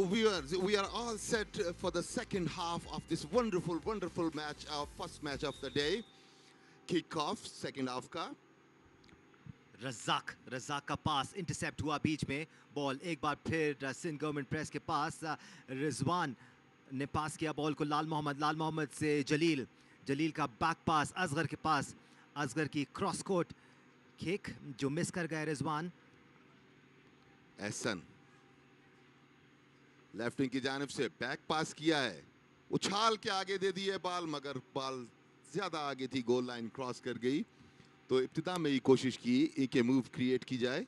viewers, we are all set for the second half of this wonderful, wonderful match, our first match of the day. Kick-off, second half का. रज़ाक का पास intercept हुआ बीच में. Ball एक बार फिर Sindh government press के पास. रिजवान ने पास किया बॉल को लाल मोहम्मद से जलील का बैक पास असगर के पास. असगर की क्रॉस कोर्ट किक जो मिस कर गए रिजवान. एहसन लेफ्ट विंग की जानिब से बैक पास किया है, उछाल के आगे दे दी है बॉल, मगर बॉल ज्यादा आगे थी, गोल लाइन क्रॉस कर गई. तो इब्तिदा में ही कोशिश की एक मूव क्रिएट की जाए.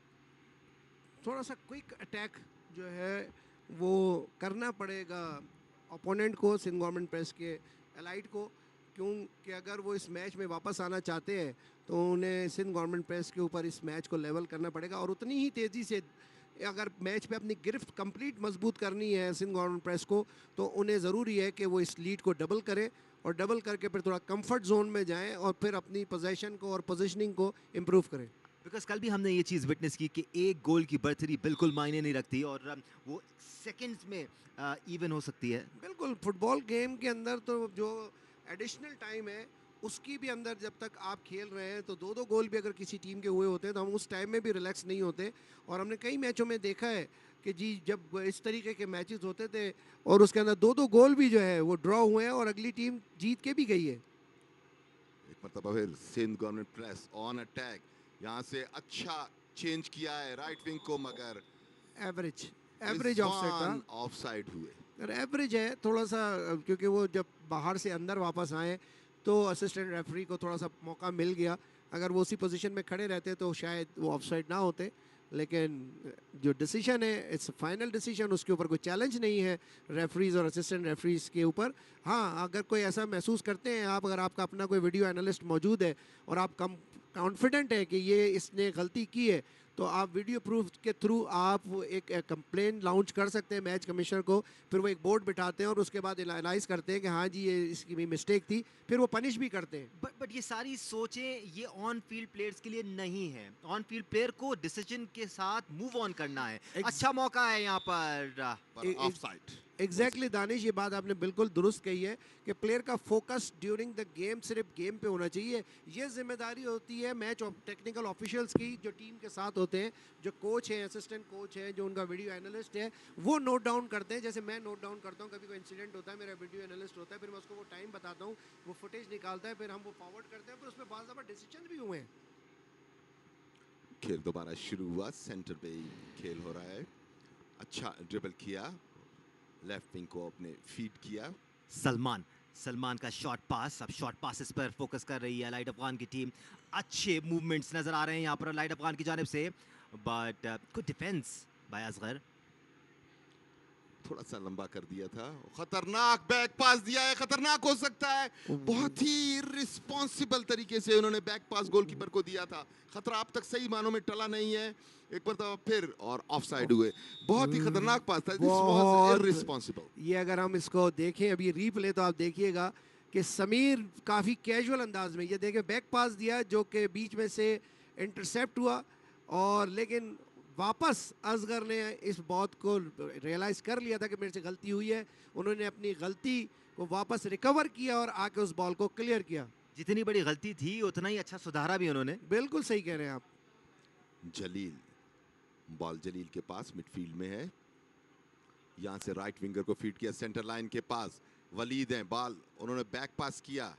थोड़ा सा क्विक अटैक जो है वो करना पड़ेगा ओपोनेंट को, सिंध गवर्नमेंट प्रेस के एलाइट को, क्योंकि अगर वो इस मैच में वापस आना चाहते हैं तो उन्हें सिंध गवर्नमेंट प्रेस के ऊपर इस मैच को लेवल करना पड़ेगा. और उतनी ही तेज़ी से अगर मैच पे अपनी गिरफ्त कंप्लीट मजबूत करनी है सिंध गवर्नमेंट प्रेस को, तो उन्हें ज़रूरी है कि वो इस लीड को डबल करें और डबल करके फिर थोड़ा कंफर्ट जोन में जाएं और फिर अपनी पोजीशन को और पोजीशनिंग को इम्प्रूव करें. बिकॉज कल भी हमने ये चीज़ विटनेस की कि एक गोल की बढ़तरी बिल्कुल मायने नहीं रखती और वो सेकंड्स में इवन हो सकती है. बिल्कुल, फुटबॉल गेम के अंदर तो जो एडिशनल टाइम है उसकी भी अंदर जब तक आप खेल रहे हैं तो दो गोल भी अगर किसी टीम के हुए होते हैं तो हम उस टाइम में भी रिलैक्स नहीं होते. और हमने कई मैचों में देखा है कि जी जब इस तरीके के मैचेस होते थे और उसके अंदर दो गोल भी जो है वो ड्रॉ हुए हैं और अगली टीम जीत के भी गई है. एक मरतबा फिर Sindh government press on attack, यहाँ से अच्छा चेंज किया है राइट विंग को, मगर एवरेज ऑफसाइड हुए. एवरेज है थोड़ा सा, क्योंकि वो जब बाहर से अंदर वापस आए तो असिस्टेंट रेफरी को थोड़ा सा मौका मिल गया. अगर वो उसी पोजीशन में खड़े रहते तो शायद वो ऑफसाइड ना होते. लेकिन जो डिसीजन है इट्स फाइनल डिसीजन, उसके ऊपर कोई चैलेंज नहीं है रेफरीज और असिस्टेंट रेफरीज के ऊपर. हाँ, अगर कोई ऐसा महसूस करते हैं आप, अगर आपका अपना कोई वीडियो एनालिस्ट मौजूद है और आप कम कॉन्फिडेंट है कि ये इसने गलती की है, तो आप वीडियो प्रूफ के थ्रू आप एक कंप्लेन लॉन्च कर सकते हैं मैच कमिश्नर को. फिर वो एक बोर्ड बिठाते हैं और उसके बाद एनालाइज करते हैं कि हाँ जी ये इसकी भी मिस्टेक थी, फिर वो पनिश भी करते हैं. बट ये सारी सोचें ये ऑन फील्ड प्लेयर्स के लिए नहीं है. ऑन फील्ड प्लेयर को डिसीजन के साथ मूव ऑन करना है. अच्छा मौका है यहाँ पर ऑफसाइड. एग्जैक्टली दानिश, ये बात आपने बिल्कुल दुरुस्त कही है कि प्लेयर का फोकस ड्यूरिंग द गेम सिर्फ गेम पे होना चाहिए. ये जिम्मेदारी होती है मैच टेक्निकल ऑफिशियल्स की जो टीम के साथ होते हैं, जो कोच हैं, असिस्टेंट कोच हैं, जो उनका वीडियो एनालिस्ट है, वो नोट डाउन करते हैं. जैसे मैं नोट डाउन करता हूँ, कभी कोई इंसिडेंट होता है, मेरा वीडियो एनालिस्ट होता है, फिर मैं उसको वो टाइम बताता हूँ, वो फुटेज निकालता है, फिर हम वो फॉरवर्ड करते हैं, फिर उसमें बहुत ज़्यादा डिसीजन भी हुए हैं. खेल दोबारा शुरू हुआ, सेंटर पे खेल हो रहा है. अच्छा ड्रिबल किया, लेफ्ट विंग को अपने फीड किया. सलमान का शॉर्ट पास. अब शॉर्ट पासेस पर फोकस कर रही है अलाइट अफगान की टीम. अच्छे मूवमेंट्स नजर आ रहे हैं यहाँ पर अलाइट अफगान की जानिब से, but good defence by Asghar. थोड़ा सा लंबा कर दिया था, खतरनाक बैक पास दिया है, खतरनाक हो सकता है. बहुत ही रिस्पॉन्सिबल तरीके से उन्होंने बैक पास गोलकीपर को दिया था. खतरा अब तक सही मानों में टला नहीं है. एक बार तो फिर और ऑफसाइड हुए. बहुत ही खतरनाक पास था. This was irresponsible. ये अगर हम इसको देखें अभी रीप्ले तो आप देखिएगा कि समीर काफ़ी कैजुअल अंदाज में, ये देखें बैक पास दिया जो कि बीच में से इंटरसेप्ट हुआ, और लेकिन वापस असगर ने इस बात को रियलाइज कर लिया था कि मेरे से गलती हुई है. उन्होंने अपनी गलती को वापस रिकवर किया और आके उस बॉल को क्लियर किया. जितनी बड़ी गलती थी उतना ही अच्छा सुधारा भी उन्होंने. बिल्कुल सही कह रहे हैं आप. जलील, बॉल जलील के पास मिडफील्ड में है. यहां से राइट विंगर को फीड किया सेंटर लाइन के पास. वलीद हैं, बॉल उन्होंने बैक पास किया.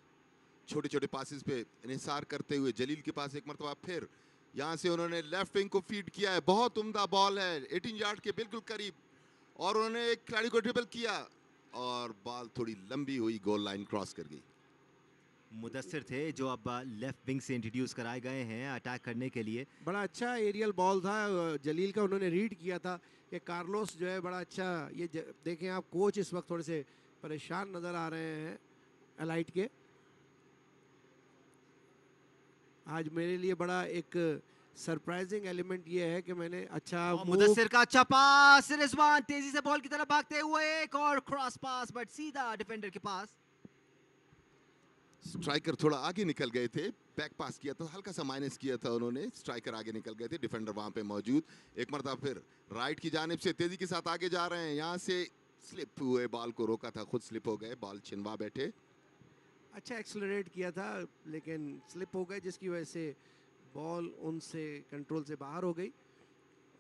छोटे छोटे पासिस पे इन्हिसार करते हुए जलील के पास एक मरतबा फिर यहां से उन्होंने लेफ्ट विंग को फीड किया है. बहुत उम्दा बॉल है 18 यार्ड के बिल्कुल करीब, और उन्होंने एक खिलाड़ी को ड्रिबल किया और बॉल थोड़ी लंबी हुई, गोल लाइन क्रॉस कर गई. मुदस्सिर थे जो अब लेफ्ट विंग से इंट्रोड्यूस कराए गए हैं अटैक करने के लिए. बड़ा अच्छा एरियल बॉल था जलील का, उन्होंने रीड किया था कि कार्लोस जो है बड़ा अच्छा. ये देखें आप, कोच इस वक्त थोड़े से परेशान नज़र आ रहे हैं एलाइट के. आज मेरे लिए बड़ा एक सरप्राइजिंग एलिमेंट ये है कि मैंने अच्छा मुदस्सिर का अच्छा पास, रिजवान तेजी से बॉल की तरफ भागते हुए एक और क्रॉस पास, बट सीधा डिफेंडर के पास. स्ट्राइकर थोड़ा आगे निकल गए थे, बैक पास किया था, हल्का सा माइनस किया था उन्होंने, स्ट्राइकर आगे निकल गए थे, डिफेंडर वहां पे मौजूद। एक मरतबा फिर राइट की जानिब से तेजी के साथ आगे जा रहे हैं, यहाँ से स्लिप हुए, बॉल को रोका था, खुद स्लिप हो गए, बॉल छिनवा बैठे। अच्छा एक्सलरेट किया था लेकिन स्लिप हो गए, जिसकी वजह से बॉल उनसे कंट्रोल से बाहर हो गई।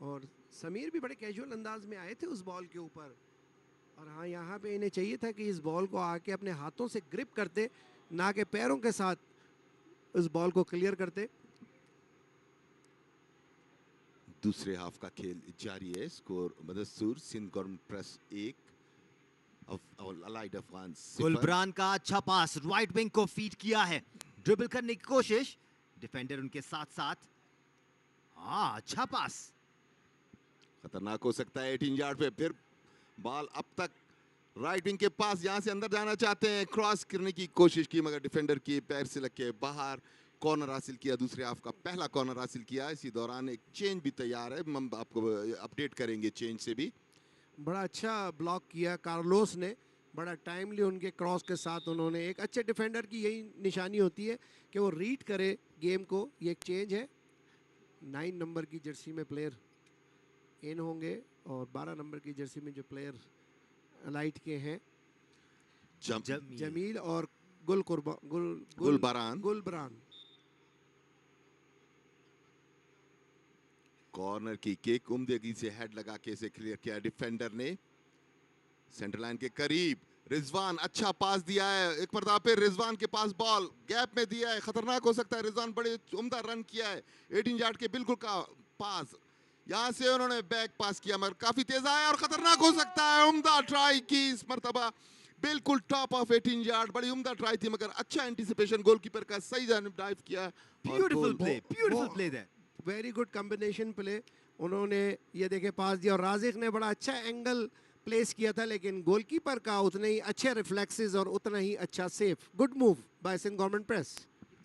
और समीर भी बड़े कैजुअल अंदाज में आए थे उस बॉल के ऊपर। और हाँ, यहाँ पे इन्हें चाहिए था कि इस बॉल को आके अपने हाथों से ग्रिप करते, ना कि पैरों के साथ उस बॉल को क्लियर करते। दूसरे हाफ का खेल जारी है। स्कोर मदसूर Sindh government press 1, allied Afghan 0। Gulbaran का अच्छा पास राइट विंग को फीड किया है, ड्रिबल करने की कोशिश, डिफेंडर उनके साथ साथ। हाँ, अच्छा पास। खतरनाक हो सकता है 18 यार्ड पे। फिर बॉल अब तक राइट विंग के पास, यहां से अंदर जाना चाहते हैं, क्रॉस करने की कोशिश की मगर डिफेंडर के पैर से लग के बाहर। कॉर्नर हासिल किया, दूसरे हाफ का पहला कॉर्नर हासिल किया। इसी दौरान एक चेंज भी तैयार है, हम आपको अपडेट करेंगे चेंज से भी। बड़ा अच्छा ब्लॉक किया कार्लोस ने, बड़ा टाइमली उनके क्रॉस के साथ। उन्होंने, एक अच्छे डिफेंडर की यही निशानी होती है कि वो रीड करे गेम को। ये एक चेंज है, 9 नंबर की जर्सी में प्लेयर इन होंगे और 12 नंबर की जर्सी में जो प्लेयर लाइट के हैं, जमील और गुलबरान। कॉर्नर की किक उम्दगी से हेड लगा के इसे क्लियर किया डिफेंडर ने। सेंटर लाइन के करीब रिजवान, अच्छा पास दिया है, एक मरतबा पे रिजवान के पास बॉल गैप में दिया है, खतरनाक हो सकता है। रिजवान बड़े उम्दा रन किया है, 18 यार्ड के बिल्कुल का पास, यहां से उन्होंने बैक पास किया मगर काफी तेज आया और खतरनाक हो सकता है। उम्दा ट्राई की इस मरतबा, बिल्कुल टॉप ऑफ 18 यार्ड, बड़ी उम्दा ट्राई थी मगर अच्छा एंटीसिपेशन गोलकीपर का, सही जानिब डाइव किया। Beautiful play there. Very good combination play. उन्होंने ये देखे पास दिया और राजिक ने बड़ा अच्छा एंगल प्लेस किया था, लेकिन गोलकीपर का उतने ही अच्छे रिफ्लेक्सेस और उतना ही अच्छा safe. Good move by Sindh government press.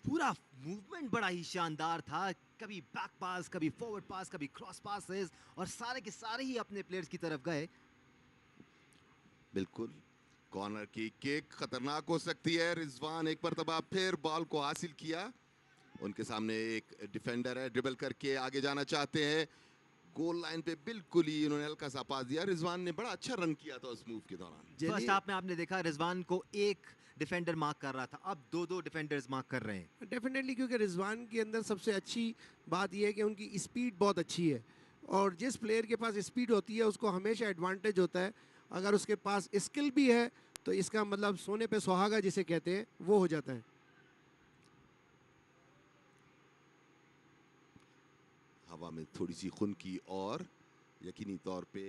पूरा मूवमेंट बड़ा ही शानदार था, कभी बैक पास, कभी फॉरवर्ड पास, कभी क्रॉस पासेस, और सारे के सारे ही अपने प्लेयर्स की तरफ गए। बिल्कुल, कॉर्नर की किक खतरनाक हो सकती है। रिजवान एक मरतबा फिर बॉल को हासिल किया, उनके सामने एक डिफेंडर है, ड्रिबल करके आगे जाना चाहते हैं, गोल लाइन पे बिल्कुल ही इन्होंने हल्का सा पास दिया। रिजवान ने बड़ा अच्छा रन किया था उस मूव के दौरान। फर्स्ट हाफ में आपने देखा रिजवान को एक डिफेंडर मार्क कर रहा था, अब दो डिफेंडर्स मार्क कर रहे हैं। डेफिनेटली, क्योंकि रिजवान के अंदर सबसे अच्छी बात यह है कि उनकी स्पीड बहुत अच्छी है, और जिस प्लेयर के पास स्पीड होती है उसको हमेशा एडवांटेज होता है। अगर उसके पास स्किल भी है तो इसका मतलब सोने पे सुहागा जिसे कहते हैं वो हो जाता है। हवा में थोड़ी सी खुनकी और यकीनी तौर पे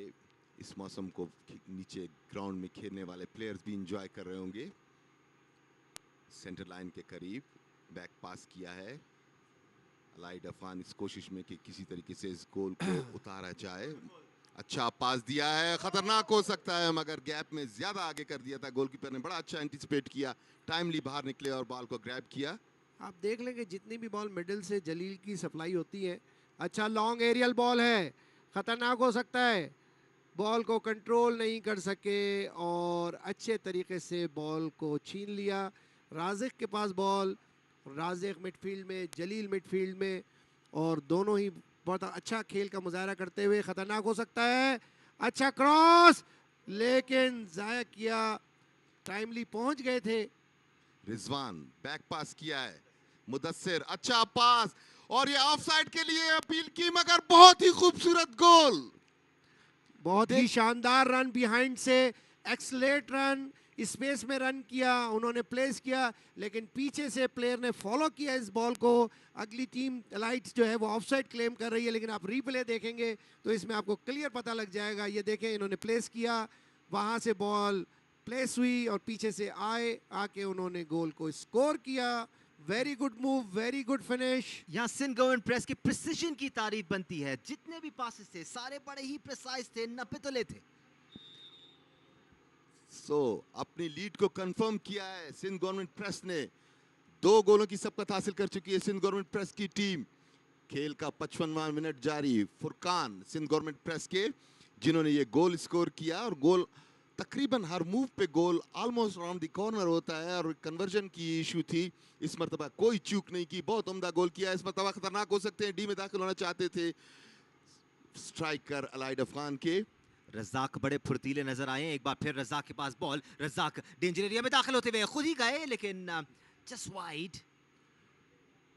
इस मौसम को नीचे ग्राउंड में खेलने वाले प्लेयर्स भी इंजॉय कर रहे होंगे। सेंटर लाइन के करीब बैक पास किया है अलाइड अफगान, इस कोशिश में कि किसी तरीके से इस गोल को उतारा जाए। अच्छा पास दिया है, खतरनाक हो सकता है मगर गैप में ज्यादा आगे कर दिया था। गोलकीपर ने बड़ा अच्छा एंटिसिपेट किया, टाइमली बाहर निकले और बॉल को ग्रैब किया। आप देख लेंगे जितनी भी बॉल मिडिल से जलील की सप्लाई होती है, अच्छा लॉन्ग एरियल बॉल है, खतरनाक हो सकता है। बॉल को कंट्रोल नहीं कर सके और अच्छे तरीके से बॉल को छीन लिया। राजिक के पास बॉल, राजिक मिडफील्ड में, जलील मिडफील्ड में, और दोनों ही बहुत अच्छा खेल का मुजाहरा करते हुए। खतरनाक हो सकता है, अच्छा क्रॉस, लेकिन जाया किया, टाइमली पहुंच गए थे। रिजवान बैक पास किया है, मुदस्सिर अच्छा पास, और ये ऑफसाइड के लिए अपील की मगर बहुत ही खूबसूरत गोल। बहुत ही शानदार रन बिहाइंड से, एक्सलेट रन, स्पेस में रन किया, उन्होंने प्लेस किया, लेकिन पीछे से प्लेयर ने फॉलो किया इस बॉल को। अगली टीम लाइट्स जो है वो ऑफसाइड क्लेम कर रही है, लेकिन आप रीप्ले देखेंगे तो इसमें आपको क्लियर पता लग जाएगा। ये देखें, इन्होंने प्लेस किया, वहां से बॉल प्लेस हुई और पीछे से आके उन्होंने गोल को स्कोर किया। Very good move, very good finish. यहाँ सिंध गवर्नमेंट प्रेस की प्रिसिशन की तारीफ बनती है, जितने भी पासेस थे सारे बड़े ही प्रिसाइज थे, 90 तले थे। अपनी लीड को कंफर्म किया है सिंध गवर्नमेंट प्रेस ने, 2 गोलों की सबकत हासिल कर चुकी है सिंध गवर्नमेंट प्रेस की टीम। खेल का 55वां मिनट जारी। फुरकान सिंध गवर्नमेंट प्रेस के, जिन्होंने ये गोल स्कोर किया, और गोल तकरीबन हर मूव पे गोल ऑलमोस्ट अराउंड द कॉर्नर होता है और कन्वर्जन की इशू थी। इस मरतबा कोई चूक नहीं की, बहुत उम्दा गोल किया। इस मरतबा खतरनाक हो सकते हैं, डी में दाखिल होना चाहते थे स्ट्राइकर अलाइड अफगान के। रज़ाक बड़े फुर्तीले नजर आए। एक बार फिर रज़ाक के पास बॉल, रज़ाक डेंजर एरिया में दाखिल होते हुए खुद ही गए, लेकिन जस्ट वाइड।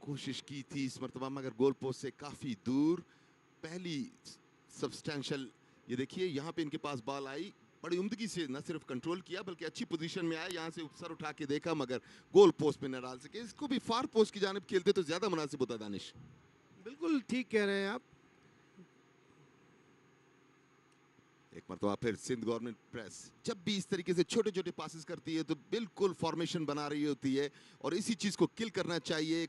कोशिश की थी इस मरतबा मगर गोल पोस्ट से काफी दूर। पहली सब्सटेंशियल, ये देखिए यहाँ पे इनके पास बॉल आई, बड़ी उम्दगी से न सिर्फ कंट्रोल किया बल्कि अच्छी पोजीशन में आया। यहाँ से सर उठा के देखा मगर गोल पोस्ट पे न डाल सके। इसको भी फार पोस्ट की जानिब खेलते तो ज्यादा मुनासिब होता। दानिश बिल्कुल ठीक कह रहे हैं आप। एक मरतबा फिर सिंध गवर्नमेंट प्रेस जब भी इस तरीके से छोटे छोटे पासेस करती है तो बिल्कुल फॉर्मेशन बना रही होती है और इसी चीज को किल करना चाहिए।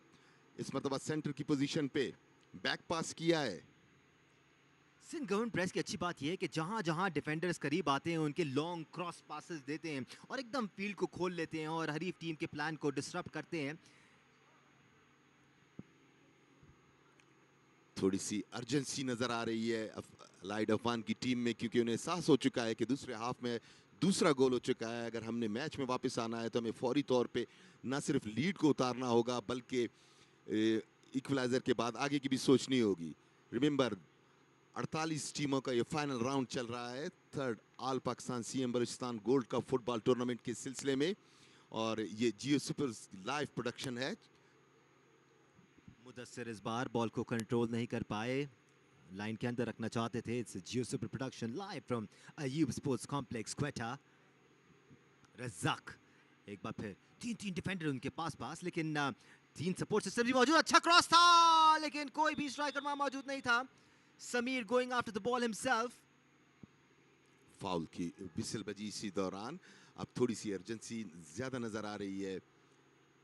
इस मरतबा सेंटर की पोजीशन पे बैक पास किया है। सिंध गवर्नमेंट प्रेस की अच्छी बात यह है कि जहां जहां डिफेंडर्स करीब आते हैं उनके लॉन्ग क्रॉस पासेस देते हैं और एकदम फील्ड को खोल लेते हैं और हरीफ टीम के प्लान को डिसरप्ट करते हैं। थोड़ी सी अर्जेंसी नजर आ रही है अलाइड अफगान की टीम में क्योंकि उन्हें एहसास हो चुका है कि दूसरे हाफ में दूसरा गोल हो चुका है। अगर हमने मैच में वापस आना है तो हमें फौरी तौर पे न सिर्फ लीड को उतारना होगा बल्कि इक्वलाइजर के बाद आगे की भी सोचनी होगी। रिमेंबर 48 टीमों का ये फाइनल राउंड चल रहा है third all Pakistan CM Balochistan gold cup football tournament के सिलसिले में और ये जियो सुपर लाइव प्रोडक्शन है। मुदस्सिर इस बार बॉल को कंट्रोल नहीं कर पाए, लाइन के अंदर रखना चाहते थे। It's Geo super production live from Ayub sports complex Quetta. Razzaq एक बार फिर तीन डिफेंडर उनके पास लेकिन तीन सपोर्ट सिस्टम भी मौजूद। अच्छा क्रॉस था लेकिन कोई भी स्ट्राइकर वहां मौजूद नहीं था। Sameer going after the ball himself. Foul की विसल बजी इसी दौरान। अब थोड़ी सी अर्जेंसी ज्यादा नजर आ रही है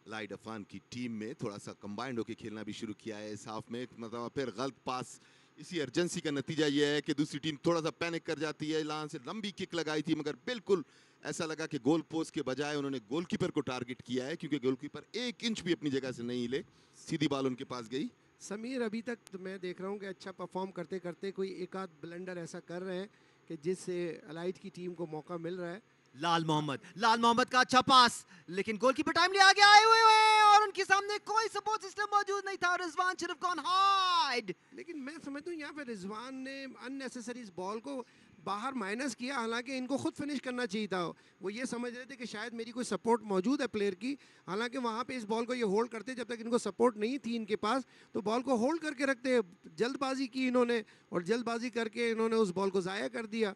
लाइड अफगान की टीम में। थोड़ा सा कंबाइंड होकर खेलना भी शुरू किया है इस हाफ में। मतलब फिर गलत पास, इसी अर्जेंसी का नतीजा यह है कि दूसरी टीम थोड़ा सा पैनिक कर जाती है। लान से लंबी किक लगाई थी मगर बिल्कुल ऐसा लगा कि गोल पोस्ट के बजाय उन्होंने गोलकीपर को टारगेट किया है क्योंकि गोलकीपर 1 इंच भी अपनी जगह से नहीं हिले, सीधी बॉल उनके पास गई। समीर अभी तक तो मैं देख रहा हूँ कि अच्छा परफॉर्म करते करते कोई एक आध ब्लंडर ऐसा कर रहे हैं कि जिससे अलाइड की टीम को मौका मिल रहा है। लाल मोहम्मद का अच्छा पास लेकिन गोलकीपर टाइम ले आगे आए हुए हैं और उनके सामने कोई सपोर्ट सिस्टम मौजूद नहीं था। Rizwan should have gone hide. लेकिन मैं समझता हूँ यहाँ पे रिजवान ने अननेसेसरी इस बॉल को बाहर माइनस किया, हालांकि इनको खुद फिनिश करना चाहिए था। वो ये समझ रहे थे कि शायद मेरी कोई सपोर्ट मौजूद है प्लेयर की, हालांकि वहाँ पे इस बॉल को ये होल्ड करते जब तक इनको सपोर्ट नहीं थी इनके पास, तो बॉल को होल्ड करके रखते। जल्दबाजी की इन्होंने और जल्दबाजी करके इन्होंने उस बॉल को ज़ाया कर दिया।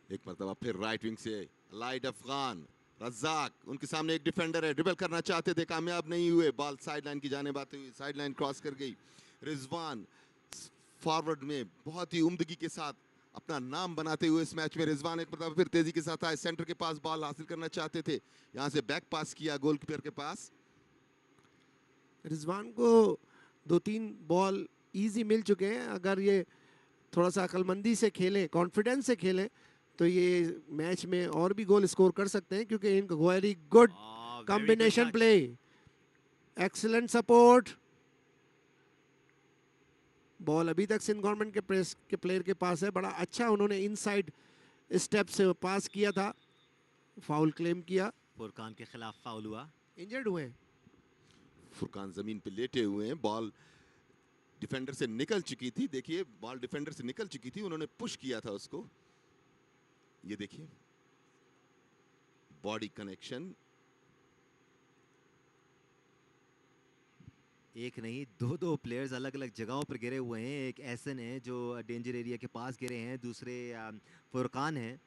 एक मरतबा फिर राइट विंग से लाइड अफगान रज़ाक, उनके सामने एक डिफेंडर है, ड्रिबल करना चाहते थे, कामयाब नहीं हुए। बॉल साइड लाइन की जाने आते हुई साइड लाइन क्रॉस कर गई। रिजवान फॉरवर्ड में बहुत ही उम्दगी के साथ अपना नाम बनाते हुए इस मैच में रिजवान एक मरतबा फिर तेजी के साथ आए, सेंटर के पास बॉल हासिल करना चाहते थे, यहाँ से बैक पास किया गोलकीपर के पास। रिजवान को 2-3 बॉल इजी मिल चुके हैं। अगर ये थोड़ा सा अक्लमंदी से खेले, कॉन्फिडेंस से खेले तो ये मैच में और भी गोल स्कोर कर सकते हैं क्योंकि इनको very good combination play, excellent support. Ball अभी तक सिंध गवर्नमेंट के प्रेस के प्लेयर के पास है, बड़ा अच्छा उन्होंने इनसाइड स्टेप से पास किया था, फाउल क्लेम किया। फुरकान के खिलाफ फाउल हुआ, इंजर्ड हुए। फुरकान जमीन पे लेटे हुए हैं, बॉल डिफेंडर से निकल चुकी थी। देखिए बॉल डिफेंडर से निकल चुकी थी, उन्होंने पुश किया था उसको। ये देखिए बॉडी कनेक्शन। एक नहीं दो प्लेयर्स अलग अलग जगहों पर गिरे हुए हैं। एक एहसन है जो डेंजर एरिया के पास गिरे हैं, दूसरे फुरकान हैं।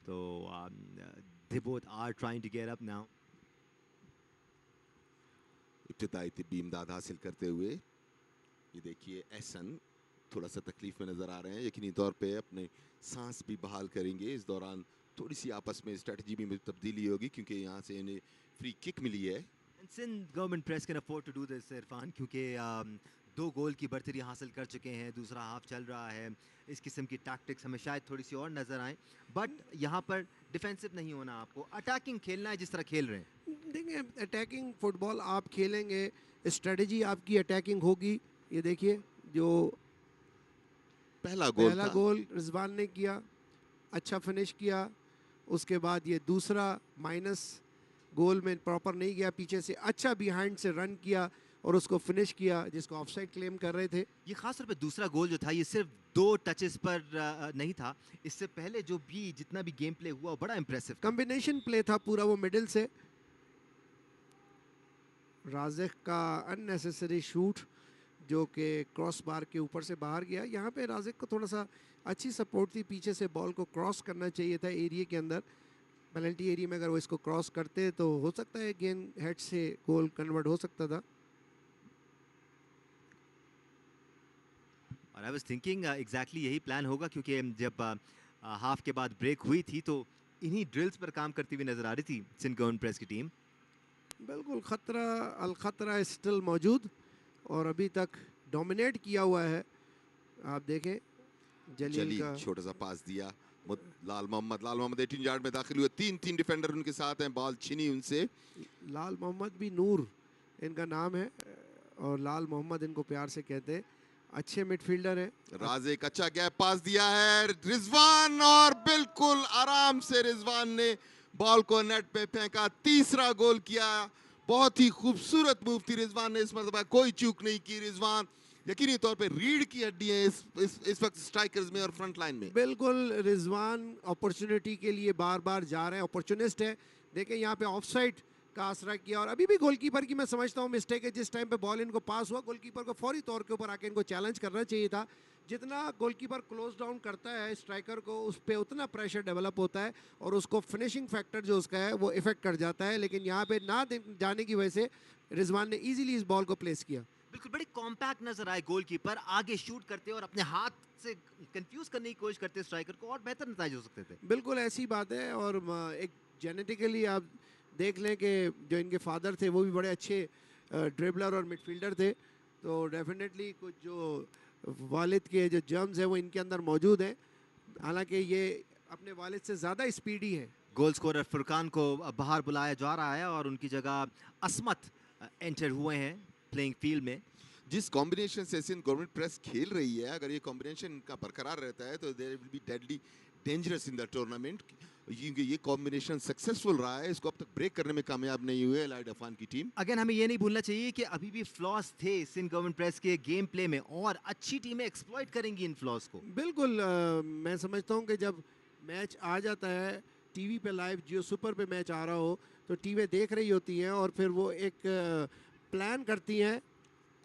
तो they both are trying to get up now. इब्तिदाई तिब्बी इमदाद हासिल करते हुए ये देखिए एहसन थोड़ा सा तकलीफ में नजर आ रहे हैं, यकीनी तौर पे अपने सांस भी बहाल करेंगे। इस दौरान थोड़ी सी आपस में स्ट्रेटजी में तब्दीली होगी क्योंकि यहाँ से इन्हें फ्री किक मिली है। And Sindh government press can afford to do this, Irfan, क्योंकि 2 गोल की बढ़तरी हासिल कर चुके हैं, दूसरा हाफ चल रहा है। इस किस्म की टैक्टिक्स हमें शायद थोड़ी सी और नजर आए, बट यहाँ पर डिफेंसिव नहीं होना, आपको अटैकिंग खेलना है जिस तरह खेल रहे हैं। देखिए अटैकिंग फुटबॉल आप खेलेंगे, स्ट्रेटजी आपकी अटैकिंग होगी। ये देखिए जो पहला गोल रिजवान ने किया, अच्छा फिनिश किया। उसके बाद ये दूसरा माइनस गोल में प्रॉपर नहीं गया, पीछे से अच्छा बिहाइंड से रन किया और उसको फिनिश किया जिसको ऑफसाइड क्लेम कर रहे थे। ये खास तौर पे दूसरा गोल जो था ये सिर्फ 2 टचेस पर नहीं था, इससे पहले जो भी जितना भी गेम प्ले हुआ वो बड़ा इंप्रेसिव था। कॉम्बिनेशन प्ले था पूरा वो मिडिल से। राजिक का अननेसेसरी शूट जो कि क्रॉस बार के ऊपर से बाहर गया। यहाँ पे राजिक को थोड़ा सा अच्छी सपोर्ट थी, पीछे से बॉल को क्रॉस करना चाहिए था एरिया के अंदर, पेनल्टी एरिया में अगर वो इसको क्रॉस करते तो हो सकता है गेंद हेड से गोल कन्वर्ट हो सकता था। और आई वाज थिंकिंग एग्जैक्टली यही प्लान होगा, क्योंकि जब हाफ के बाद ब्रेक हुई थी तो इन्हीं ड्रिल्स पर काम करती हुई नजर आ रही थी सिंध गवर्नमेंट प्रेस की टीम। बिल्कुल खतरा, अल खतरा स्टिल मौजूद और अभी तक डोमिनेट किया हुआ है। आप देखें जलील का छोटा सा पास दिया, लाल मोहम्मद 18 यार्ड में दाखिल हुए, तीन डिफेंडर उनके साथ हैं, बॉल छीनी उनसे। लाल मोहम्मद भी नूर इनका नाम है और लाल मोहम्मद इनको प्यार से कहते हैं। अच्छे मिडफील्डर हैं। राजिक अच्छा गैप पास दिया है रिजवान और बिल्कुल आराम से रिजवान ने बॉल को नेट पे फेंका, तीसरा गोल किया। बहुत ही खूबसूरत मूव थी रिजवान ने इस मरतबा, कोई चूक नहीं की रिजवान। यकीनी तौर पे रीढ़ की हड्डी है इस वक्त स्ट्राइकर्स में और फ्रंट लाइन में। बिल्कुल रिजवान अपॉर्चुनिटी के लिए बार बार जा रहे हैं, अपॉर्चुनिस्ट है। देखें यहाँ पे ऑफसाइड का आसरा किया और अभी भी गोलकीपर की मैं समझता हूँ मिस्टेक है। जिस टाइम पे बॉल इनको पास हुआ गोलकीपर को फौरी तौर के ऊपर आके इनको चैलेंज करना चाहिए था। जितना गोलकीपर क्लोज डाउन करता है स्ट्राइकर को उस पर उतना प्रेशर डेवलप होता है और उसको फिनिशिंग फैक्टर जो उसका है वो इफेक्ट कर जाता है। लेकिन यहाँ पे ना जाने की वजह से रिजवान ने इजीली इस बॉल को प्लेस किया। बिल्कुल बड़ी कॉम्पैक्ट नजर आए गोलकीपर, आगे शूट करते और अपने हाथ से कंफ्यूज करने की कोशिश करते स्ट्राइकर को और बेहतर नतीजे हो सकते थे। बिल्कुल ऐसी बात है और एक जेनेटिकली आप देख लें कि जो इनके फादर थे वो भी बड़े अच्छे ड्रिबलर और मिडफील्डर थे, तो डेफिनेटली कुछ जो वालिद के जो जर्म्स हैं वो इनके अंदर मौजूद हैं। हालांकि ये अपने वालिद से ज़्यादा स्पीडी है। गोल स्कोरर फुरकान को बाहर बुलाया जा रहा है और उनकी जगह असमत एंटर हुए हैं प्लेइंग फील्ड में। जिस कॉम्बिनेशन से सिंध गवर्नमेंट प्रेस खेल रही है, अगर ये कॉम्बिनेशन का बरकरार रहता है तो there will be deadly dangerous in the tournament. ये कॉम्बिनेशन सक्सेसफुल रहा है, इसको अब तक ब्रेक करने में कामयाब नहीं हुए एलाइड अफगान की टीम। अगेन हमें ये नहीं भूलना चाहिए कि अभी भी फ्लॉस थे सिंध गवर्नमेंट प्रेस के गेम प्ले में और अच्छी टीमें एक्सप्लॉइट करेंगी इन फ्लॉस को। बिल्कुल मैं समझता हूँ कि जब मैच आ जाता है टीवी पे लाइव, जियो सुपर पे मैच आ रहा हो तो टीमें देख रही होती हैं और फिर वो एक प्लान करती हैं।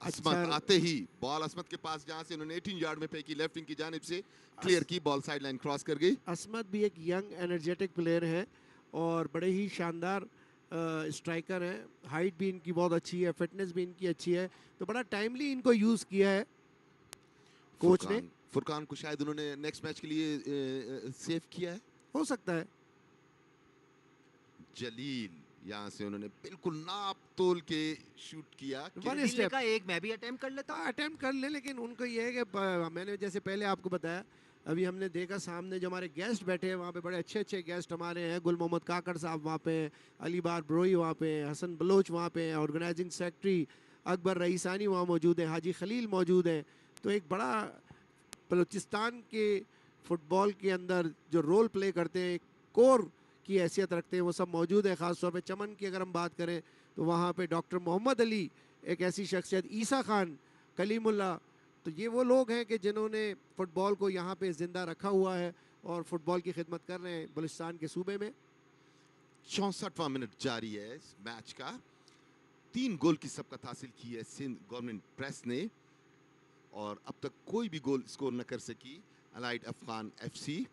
असमत आते ही बॉल असमत के पास, जहां से उन्होंने 18 यार्ड में फेंकी, लेफ्ट विंग की जानिब से क्लियर की, बॉल साइड लाइन क्रॉस कर गई। असमत भी एक यंग एनर्जेटिक प्लेयर है और बड़े ही शानदार स्ट्राइकर हैं। हाइट भी इनकी बहुत अच्छी है, फिटनेस भी इनकी अच्छी है, तो बड़ा टाइमली इनको यूज़ किया है कोच ने। फुरकान को शायद उन्होंने नेक्स्ट मैच के लिए सेव किया है, हो सकता है। जलील यहाँ से उन्होंने बिल्कुल नाप तोल के शूट किया। वन स्टेप का एक मैं भी अटेम्प्ट कर लेता हूं। अटेम्प्ट कर ले, लेकिन उनको ये है कि मैंने जैसे पहले आपको बताया, अभी हमने देखा सामने जो हमारे गेस्ट बैठे हैं वहाँ पे बड़े अच्छे अच्छे गेस्ट हमारे हैं। गुल मोहम्मद काकड़ साहब वहाँ पे, अली बार ब्रोई वहाँ पे, हसन बलोच वहाँ पे, ऑर्गेनाइजिंग सेक्रेटरी अकबर रईसानी वहाँ मौजूद है, हाजी खलील मौजूद है। तो एक बड़ा बलूचिस्तान के फुटबॉल के अंदर जो रोल प्ले करते हैं, कोर की हैसियत रखते हैं, वो सब मौजूद है। ख़ास तौर पे चमन की अगर हम बात करें तो वहाँ पे डॉक्टर मोहम्मद अली एक ऐसी शख्सियत, ईसा खान, कलीमुल्ला, तो ये वो लोग हैं कि जिन्होंने फ़ुटबॉल को यहाँ पे ज़िंदा रखा हुआ है और फुटबॉल की खिदमत कर रहे हैं बलूचिस्तान के सूबे में। 64वां मिनट जारी है इस मैच का। 3 गोल की सबकत हासिल की है सिंध गवर्नमेंट प्रेस ने और अब तक कोई भी गोल स्कोर न कर सकी अलाइड अफगान एफसी।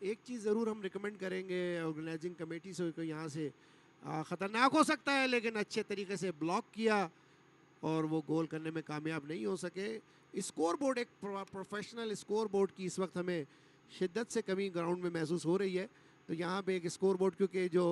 एक चीज़ ज़रूर हम रिकमेंड करेंगे ऑर्गेनाइजिंग कमेटी से को, यहाँ से ख़तरनाक हो सकता है लेकिन अच्छे तरीके से ब्लॉक किया और वो गोल करने में कामयाब नहीं हो सके। स्कोर बोर्ड, एक प्रोफेशनल स्कोर बोर्ड की इस वक्त हमें शिद्दत से कमी ग्राउंड में महसूस हो रही है। तो यहाँ पे एक स्कोर बोर्ड, क्योंकि जो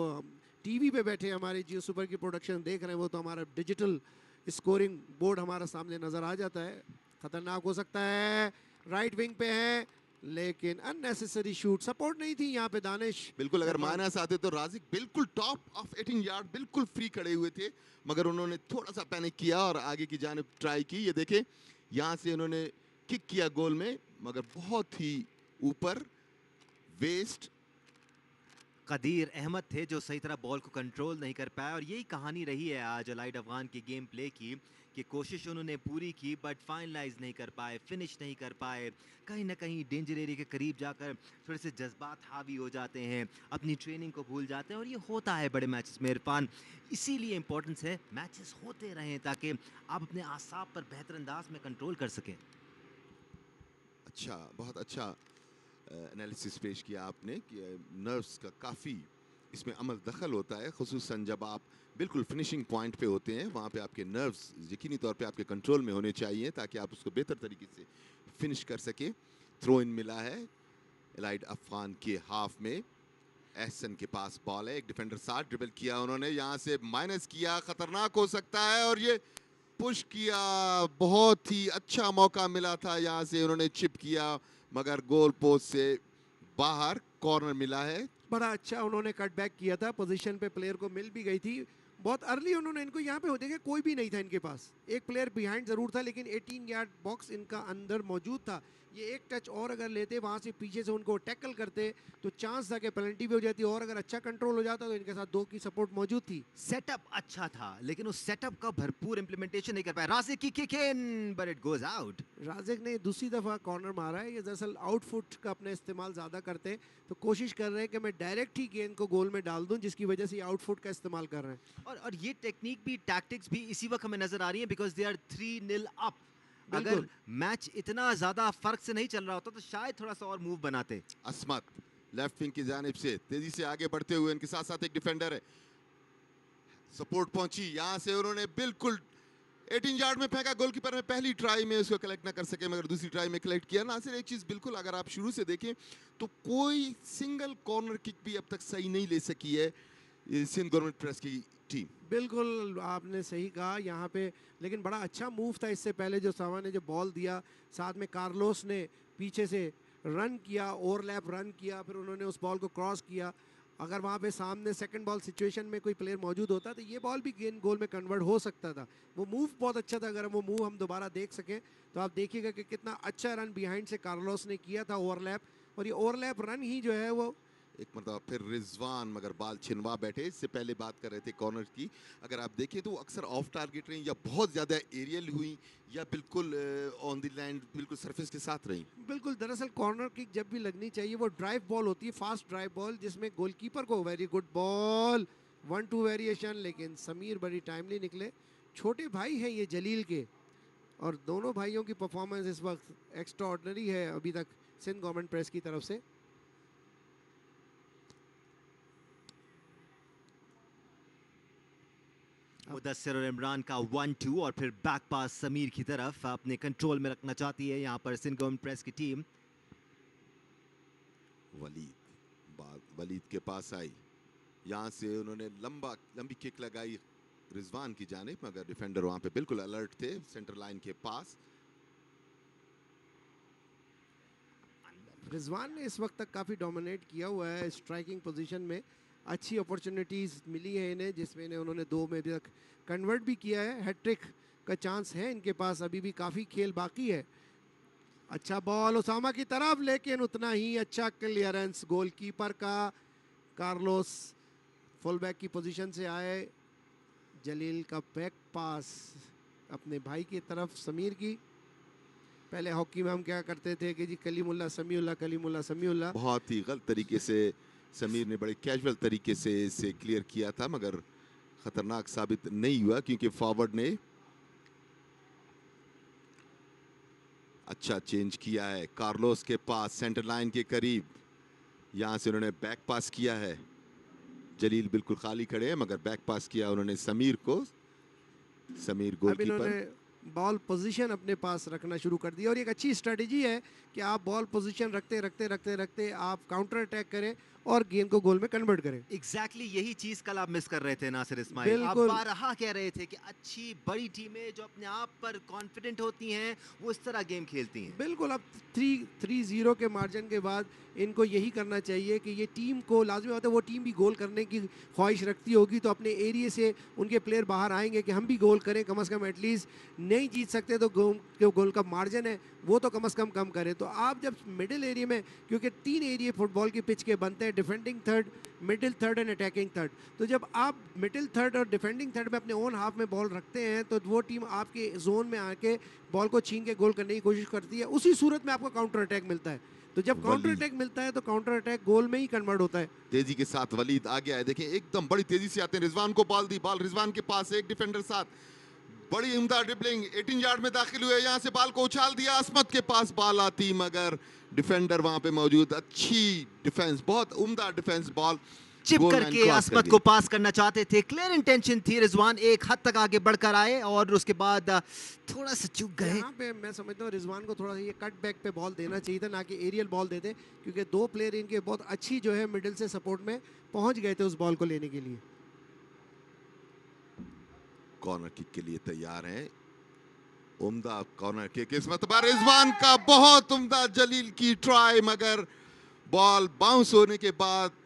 टीवी पे बैठे हमारे जियो सुपर की प्रोडक्शन देख रहे हैं वो तो हमारा डिजिटल स्कोरिंग बोर्ड हमारा सामने नज़र आ जाता है। ख़तरनाक हो सकता है। राइट विंग पे है लेकिन अननेसेसरी शूट, सपोर्ट नहीं थी यहाँ पे दानिश। बिल्कुल अगर माइनस आते तो राजिक बिल्कुल टॉप ऑफ 18 यार्ड बिल्कुल फ्री खड़े हुए थे, मगर उन्होंने थोड़ा सा पैनिक किया और आगे की जानिब ट्राई की। ये देखें यहाँ से उन्होंने किक किया गोल में, मगर बहुत ही ऊपर। वेस्ट। कदीर अहमद थे जो सही तरह बॉल को कंट्रोल नहीं कर पाए, और यही कहानी रही है आज अलाइड अफगान के गेम प्ले की कि कोशिश उन्होंने पूरी की बट फाइनलाइज नहीं कर पाए, फिनिश नहीं कर पाए। कहीं ना कहीं डेंजर एरिया के करीब जाकर थोड़े से जज्बात हावी हो जाते हैं, अपनी ट्रेनिंग को भूल जाते हैं, और ये होता है बड़े मैचेस में इरफान। इसीलिए इंपॉर्टेंस है मैचेस होते रहें ताकि आप अपने आसाब पर बेहतर अंदाज में कंट्रोल कर सकें। अच्छा, बहुत अच्छा एनालिसिस पेश किया आपने कि नर्व्स का काफ़ी इसमें अमल दखल होता है, खुसूसन जब आप बिल्कुल फिनिशिंग पॉइंट पे होते हैं। वहाँ पे आपके नर्व्स यकीनी तौर पे आपके कंट्रोल में होने चाहिए ताकि आप उसको बेहतर तरीके से फिनिश कर सके। थ्रो इन मिला है एलाइड अफगान के हाफ में। एहसन के पास बॉल है, एक डिफेंडर साथ ड्रिबल किया उन्होंने, यहाँ से माइनस किया, खतरनाक हो सकता है, और ये पुश किया। बहुत ही अच्छा मौका मिला था, यहाँ से उन्होंने चिप किया मगर गोल पोस्ट से बाहर। कॉर्नर मिला है। बड़ा अच्छा उन्होंने कट बैक किया था, पोजीशन पे प्लेयर को मिल भी गई थी बहुत अर्ली। उन्होंने इनको यहाँ पे हो देखा कोई भी नहीं था इनके पास, एक प्लेयर बिहाइंड जरूर था लेकिन 18 यार्ड बॉक्स इनका अंदर मौजूद था। ये एक टच और अगर लेते वहाँ से पीछे से उनको टैकल करते तो चांस था कि पेनल्टी भी हो जाती, और अगर अच्छा कंट्रोल हो जाता तो इनके साथ 2 की सपोर्ट मौजूद थी। सेटअप अच्छा था लेकिन उस सेटअप का भरपूर इंप्लीमेंटेशन नहीं कर पाया। राशिद की kick in but it goes out. Raziq ने दूसरी दफ़ा कॉर्नर मारा है। ये दरअसल आउटफुट का अपना इस्तेमाल ज़्यादा करते हैं, तो कोशिश कर रहे हैं कि मैं डायरेक्ट ही गेंद को गोल में डाल दूं, जिसकी वजह से आउटफुट का इस्तेमाल कर रहे हैं। और ये टेक्निक भी, टैक्टिक्स भी इसी वक्त हमें नजर आ रही है बिकॉज दे आर 3-0 अप। अगर बिल्कुल। मैच इतना ज्यादा फर्क से नहीं चल रहा होता तो शायद थोड़ा सा और मूव बनाते। असमत लेफ्ट विंग की जानिब से तेजी से आगे बढ़ते हुए, इनके साथ साथ एक डिफेंडर है। सपोर्ट पहुंची, यहां से उन्होंने बिल्कुल 18 यार्ड में फेंका। गोलकीपर ने पहली ट्राई में उसको कलेक्ट ना कर सके मगर दूसरी ट्राई में कलेक्ट किया। नासिर, एक चीज बिल्कुल अगर आप शुरू से देखें तो कोई सिंगल कॉर्नर किक भी अब तक सही नहीं ले सकी है सिंध गवर्नमेंट प्रेस की टीम। बिल्कुल आपने सही कहा यहाँ पे, लेकिन बड़ा अच्छा मूव था इससे पहले जो सावा ने जो बॉल दिया, साथ में कार्लोस ने पीछे से रन किया, ओवरलैप रन किया, फिर उन्होंने उस बॉल को क्रॉस किया। अगर वहाँ पे सामने सेकंड बॉल सिचुएशन में कोई प्लेयर मौजूद होता तो ये बॉल भी गेंद गोल में कन्वर्ट हो सकता था। वो मूव बहुत अच्छा था, अगर वो मूव हम दोबारा देख सकें तो आप देखिएगा कि कितना अच्छा रन बिहाइंड से कार्लोस ने किया था ओवरलैप, और ये ओवरलैप रन ही जो है वो एक मतलब फिर रिजवान मगर बाल छिनवा बैठे। इससे पहले बात कर रहे थे कॉर्नर की, अगर आप देखें तो अक्सर ऑफ टारगेट रही या बहुत ज़्यादा एरियल हुई या बिल्कुल ऑन द लैंड बिल्कुल सरफेस के साथ रही। बिल्कुल, दरअसल कॉर्नर किक जब भी लगनी चाहिए वो ड्राइव बॉल होती है, फास्ट ड्राइव बॉल, जिसमें गोलकीपर को वेरी गुड बॉल 1-2 वेरिएशन, लेकिन समीर बड़ी टाइमली निकले। छोटे भाई हैं ये जलील के, और दोनों भाइयों की परफॉर्मेंस इस वक्त एक्स्ट्रा ऑर्डिनरी है अभी तक सिंध गवर्नमेंट प्रेस की तरफ से। मुदस्सिर और इमरान का 1-2 और फिर बैक पास समीर की तरफ अपने कंट्रोल में रखना चाहती है यहाँ पर सिंध गवर्नमेंट प्रेस की टीम। वलीद के पास आई, यहाँ से उन्होंने लंबी किक लगाई रिजवान की जानिब मगर डिफेंडर वहाँ पे बिल्कुल अलर्ट थे सेंटर लाइन के पास। रिजवान ने इस वक्त तक काफ़ी डोमिनेट किया हुआ है स्ट्राइकिंग पोजीशन में, अच्छी अपॉर्चुनिटीज़ मिली है इन्हें जिसमें इन्हें उन्होंने 2 में अभी तक कन्वर्ट भी किया है। हैट्रिक का चांस है इनके पास, अभी भी काफ़ी खेल बाकी है। अच्छा बॉल उसामा की तरफ, लेकिन उतना ही अच्छा क्लियरेंस गोलकीपर का। कार्लोस फुल बैक की पोजीशन से आए, जलील का बैक पास अपने भाई की तरफ समीर की। पहले हॉकी में हम क्या करते थे कि जी कलीमुल्लाह समीउल्लाह, कलीमुल्लाह समीउल्लाह। बहुत ही गलत तरीके से समीर ने बड़े कैजुअल तरीके से इसे क्लियर किया था मगर खतरनाक साबित नहीं हुआ क्योंकि फॉरवर्ड ने अच्छा चेंज किया है। कार्लोस के पास सेंटर लाइन के करीब, यहाँ से उन्होंने बैक पास किया है। जलील बिल्कुल खाली खड़े हैं मगर बैक पास किया उन्होंने समीर को। समीर अब इन्होंने गोलकीपर। बॉल पोजीशन अपने पास रखना शुरू कर दिया, और एक अच्छी स्ट्रेटजी है कि आप बॉल पोजीशन रखते रखते रखते रखते आप काउंटर अटैक करें और गेंद को गोल में कन्वर्ट करें। एग्जैक्टली यही चीज कल आप मिस कर रहे थे नासिर इस्माइल। आप बिल्कुल। बारहा कह रहे थे कि अच्छी बड़ी टीमें जो अपने आप पर कॉन्फिडेंट होती हैं वो इस तरह गेम खेलती हैं। बिल्कुल, अब 3-0 के मार्जिन के बाद इनको यही करना चाहिए कि ये टीम को लाजमी बात है, वो टीम भी गोल करने की ख्वाहिश रखती होगी तो अपने एरिया से उनके प्लेयर बाहर आएंगे कि हम भी गोल करें, कम से कम एटलीस्ट नहीं जीत सकते तो जो गोल का मार्जिन है वो तो कम से कम करें। तो आप जब मिडिल एरिया में, क्योंकि 3 एरिया फुटबॉल की पिच के बनते हैं, defending third, middle third and attacking third, तो जब आप मिडिल थर्ड और डिफेंडिंग थर्ड में अपने ओन हाफ में बॉल रखते हैं तो वो टीम आपके जोन में आके बॉल को छीन के गोल करने की कोशिश करती है। उसी सूरत में आपको काउंटर अटैक मिलता है, तो जब काउंटर अटैक मिलता है तो काउंटर अटैक गोल में ही कन्वर्ट होता है। तेजी के साथ वलीद आ गया है, देखिए एकदम बड़ी तेजी से आते हैं, रिजवान को बॉल दी, बॉल रिजवान के पास, एक डिफेंडर साथ, बड़ी उम्दा ड्रिबलिंग, 18 यार्ड में दाखिल हुए, यहां से बॉल को उछाल दिया, असमत के पास बॉल आती मगर डिफेंडर वहां पे मौजूद, अच्छी डिफेंस, बहुत उम्दा defence, ball chip goal line करके क्रॉस कर असमत दी। को पास करना चाहते थे, क्लियर इंटेंशन थी, रिजवान एक हद तक आगे बढ़कर आए और उसके बाद थोड़ा सा चूक गए। यहाँ पे मैं समझता हूँ रिजवान को थोड़ा सा ये कट बैक पे बॉल देना चाहिए था, ना कि एरियल बॉल देते, क्योंकि 2 प्लेयर इनके बहुत अच्छी जो है मिडिल से सपोर्ट में पहुंच गए थे उस बॉल को लेने के लिए। कॉर्नर किक के लिए तैयार हैं, उम्दा कॉर्नर किक, इस मरतबा रिजवान का बहुत उम्दा, जलील की ट्राई मगर बॉल बाउंस होने के बाद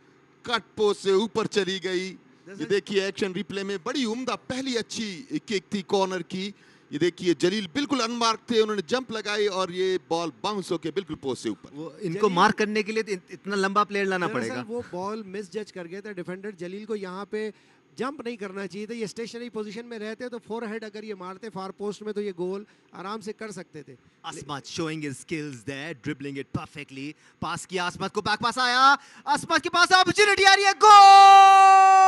कट पोस्ट से ऊपर चली गई। ये देखिए एक्शन रिप्ले में बड़ी उम्दा पहली अच्छी किक थी कॉर्नर की, ये देखिए जलील बिल्कुल अनमार्क थे, उन्होंने जंप लगाई और ये बॉल बाउंस होके बिल्कुल पोस्ट से ऊपर। वो इनको मार्क करने के लिए इतना लंबा प्लेयर लाना पड़ेगा। वो बॉल मिस जज कर गया था डिफेंडर, जलील को यहाँ पे जंप नहीं करना चाहिए था, ये स्टेशनरी पोजीशन में रहते तो फोरहेड अगर ये मारते फार पोस्ट में तो ये गोल आराम से कर सकते थे। असमत showing his skills there, dribbling it perfectly, पास किया असमत को, बैक पास आया, असमत के पास अपॉर्चुनिटी आ रही है, गोल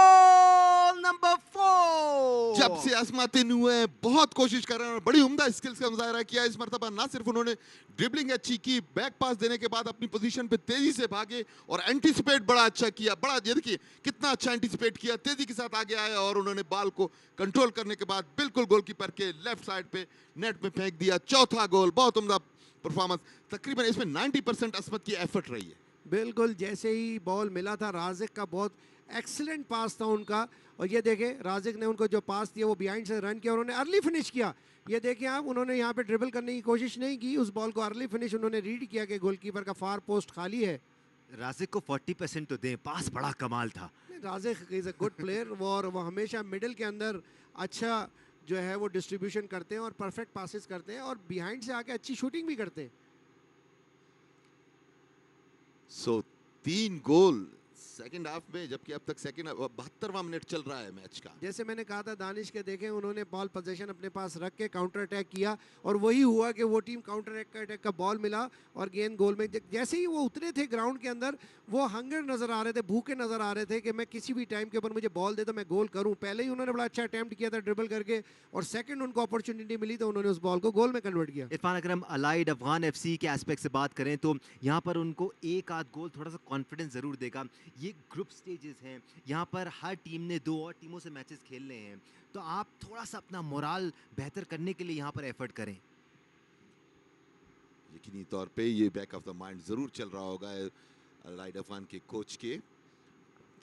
नंबर 4। जब से असमत इन हुए हैं, बहुत कोशिश कर रहे हैं और बड़ी उम्दा स्किल्स का मुजाहरा किया इस मरतबा, ना सिर्फ उन्होंने ड्रिबलिंग अच्छी की, बैक पास देने के बाद अपनी पोजीशन पे तेजी से भागे और एंटीसिपेट बड़ा अच्छा किया, बड़ा ये देखिए कितना अच्छा एंटीसिपेट किया, तेजी के साथ आगे आए और उन्होंने बॉल को कंट्रोल करने के बाद बिल्कुल गोलकीपर के लेफ्ट साइड पे नेट में फेंक दिया, चौथा गोल, बहुत उम्दा परफॉर्मेंस, तकरीबन इसमें 90% असमत की एफर्ट रही है। बिल्कुल, जैसे ही बॉल मिला था राजिक का बहुत एक्सीलेंट पास था उनका, और ये देखें राजिक ने उनको जो पास दिया वो बिहाइंड से रन किया और उन्होंने अर्ली फिनिश किया। ये देखिए आप, उन्होंने यहाँ पे ड्रिबल करने की कोशिश नहीं की, उस बॉल को अर्ली फिनिश उन्होंने रीड किया कि गोलकीपर का फार पोस्ट खाली है। राजिक को 40% तो दें, पास बड़ा कमाल था। Rajik is a good player और वो हमेशा मिडिल के अंदर अच्छा जो है वो डिस्ट्रीब्यूशन करते हैं और परफेक्ट पासेस करते हैं और बिहाइंड से आके अच्छी शूटिंग भी करते हैं। सो 3 गोल सेकंड हाफ में, जबकि अब तक सेकंड 72वां मिनट चल रहा है मैच का। जैसे मैंने कहा था दानिश के, देखें उन्होंने बॉल पोजीशन अपने पास रख के काउंटर अटैक किया और वही हुआ कि वो टीम काउंटर अटैक का बॉल मिला और गेंद गोल में, जैसे ही वो उतरे थे ग्राउंड के अंदर वो हंगर नजर आ रहे थे, भूखे नजर आ रहे थे कि मैं किसी भी टाइम के ऊपर मुझे बॉल दे तो मैं गोल करूं। पहले ही उन्होंने बड़ा अच्छा अटेम्प्ट किया था ड्रिबल करके और सेकंड उनको अपॉर्चुनिटी मिली तो उन्होंने उस बॉल को गोल में कन्वर्ट किया। इरफान अगर हम अलाइड अफगान एफसी के एस्पेक्ट से बात करें तो यहाँ पर उनको एक आध गोल थोड़ा सा कॉन्फिडेंस जरूर देगा। ये ग्रुप स्टेजेस हैं, यहाँ पर हर टीम ने 2 और टीमों से मैचेस खेलने हैं, तो आप थोड़ा सा अपना मोराल बेहतर करने के लिए यहाँ पर एफर्ट करें। यकीनी तौर पे ये बैक ऑफ द माइंड जरूर चल रहा होगा अलाइड अफगान के कोच के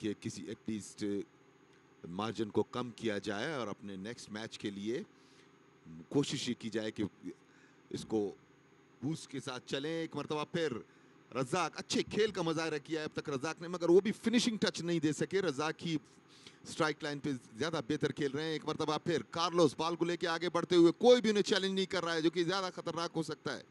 कि किसी एटलीस्ट मार्जिन को कम किया जाए और अपने नेक्स्ट मैच के लिए कोशिश ये की जाए कि इसको बूस्ट के साथ चलें। एक मरतबा फिर रज़ाक, अच्छे खेल का मुजाहरा किया है अब तक रज़ाक ने, मगर वो भी फिनिशिंग टच नहीं दे सके। रज़ाक ही स्ट्राइक लाइन पे ज्यादा बेहतर खेल रहे हैं। एक मरतबा फिर कार्लोस बॉल को लेके आगे बढ़ते हुए, कोई भी उन्हें चैलेंज नहीं कर रहा है, जो कि ज्यादा खतरनाक हो सकता है।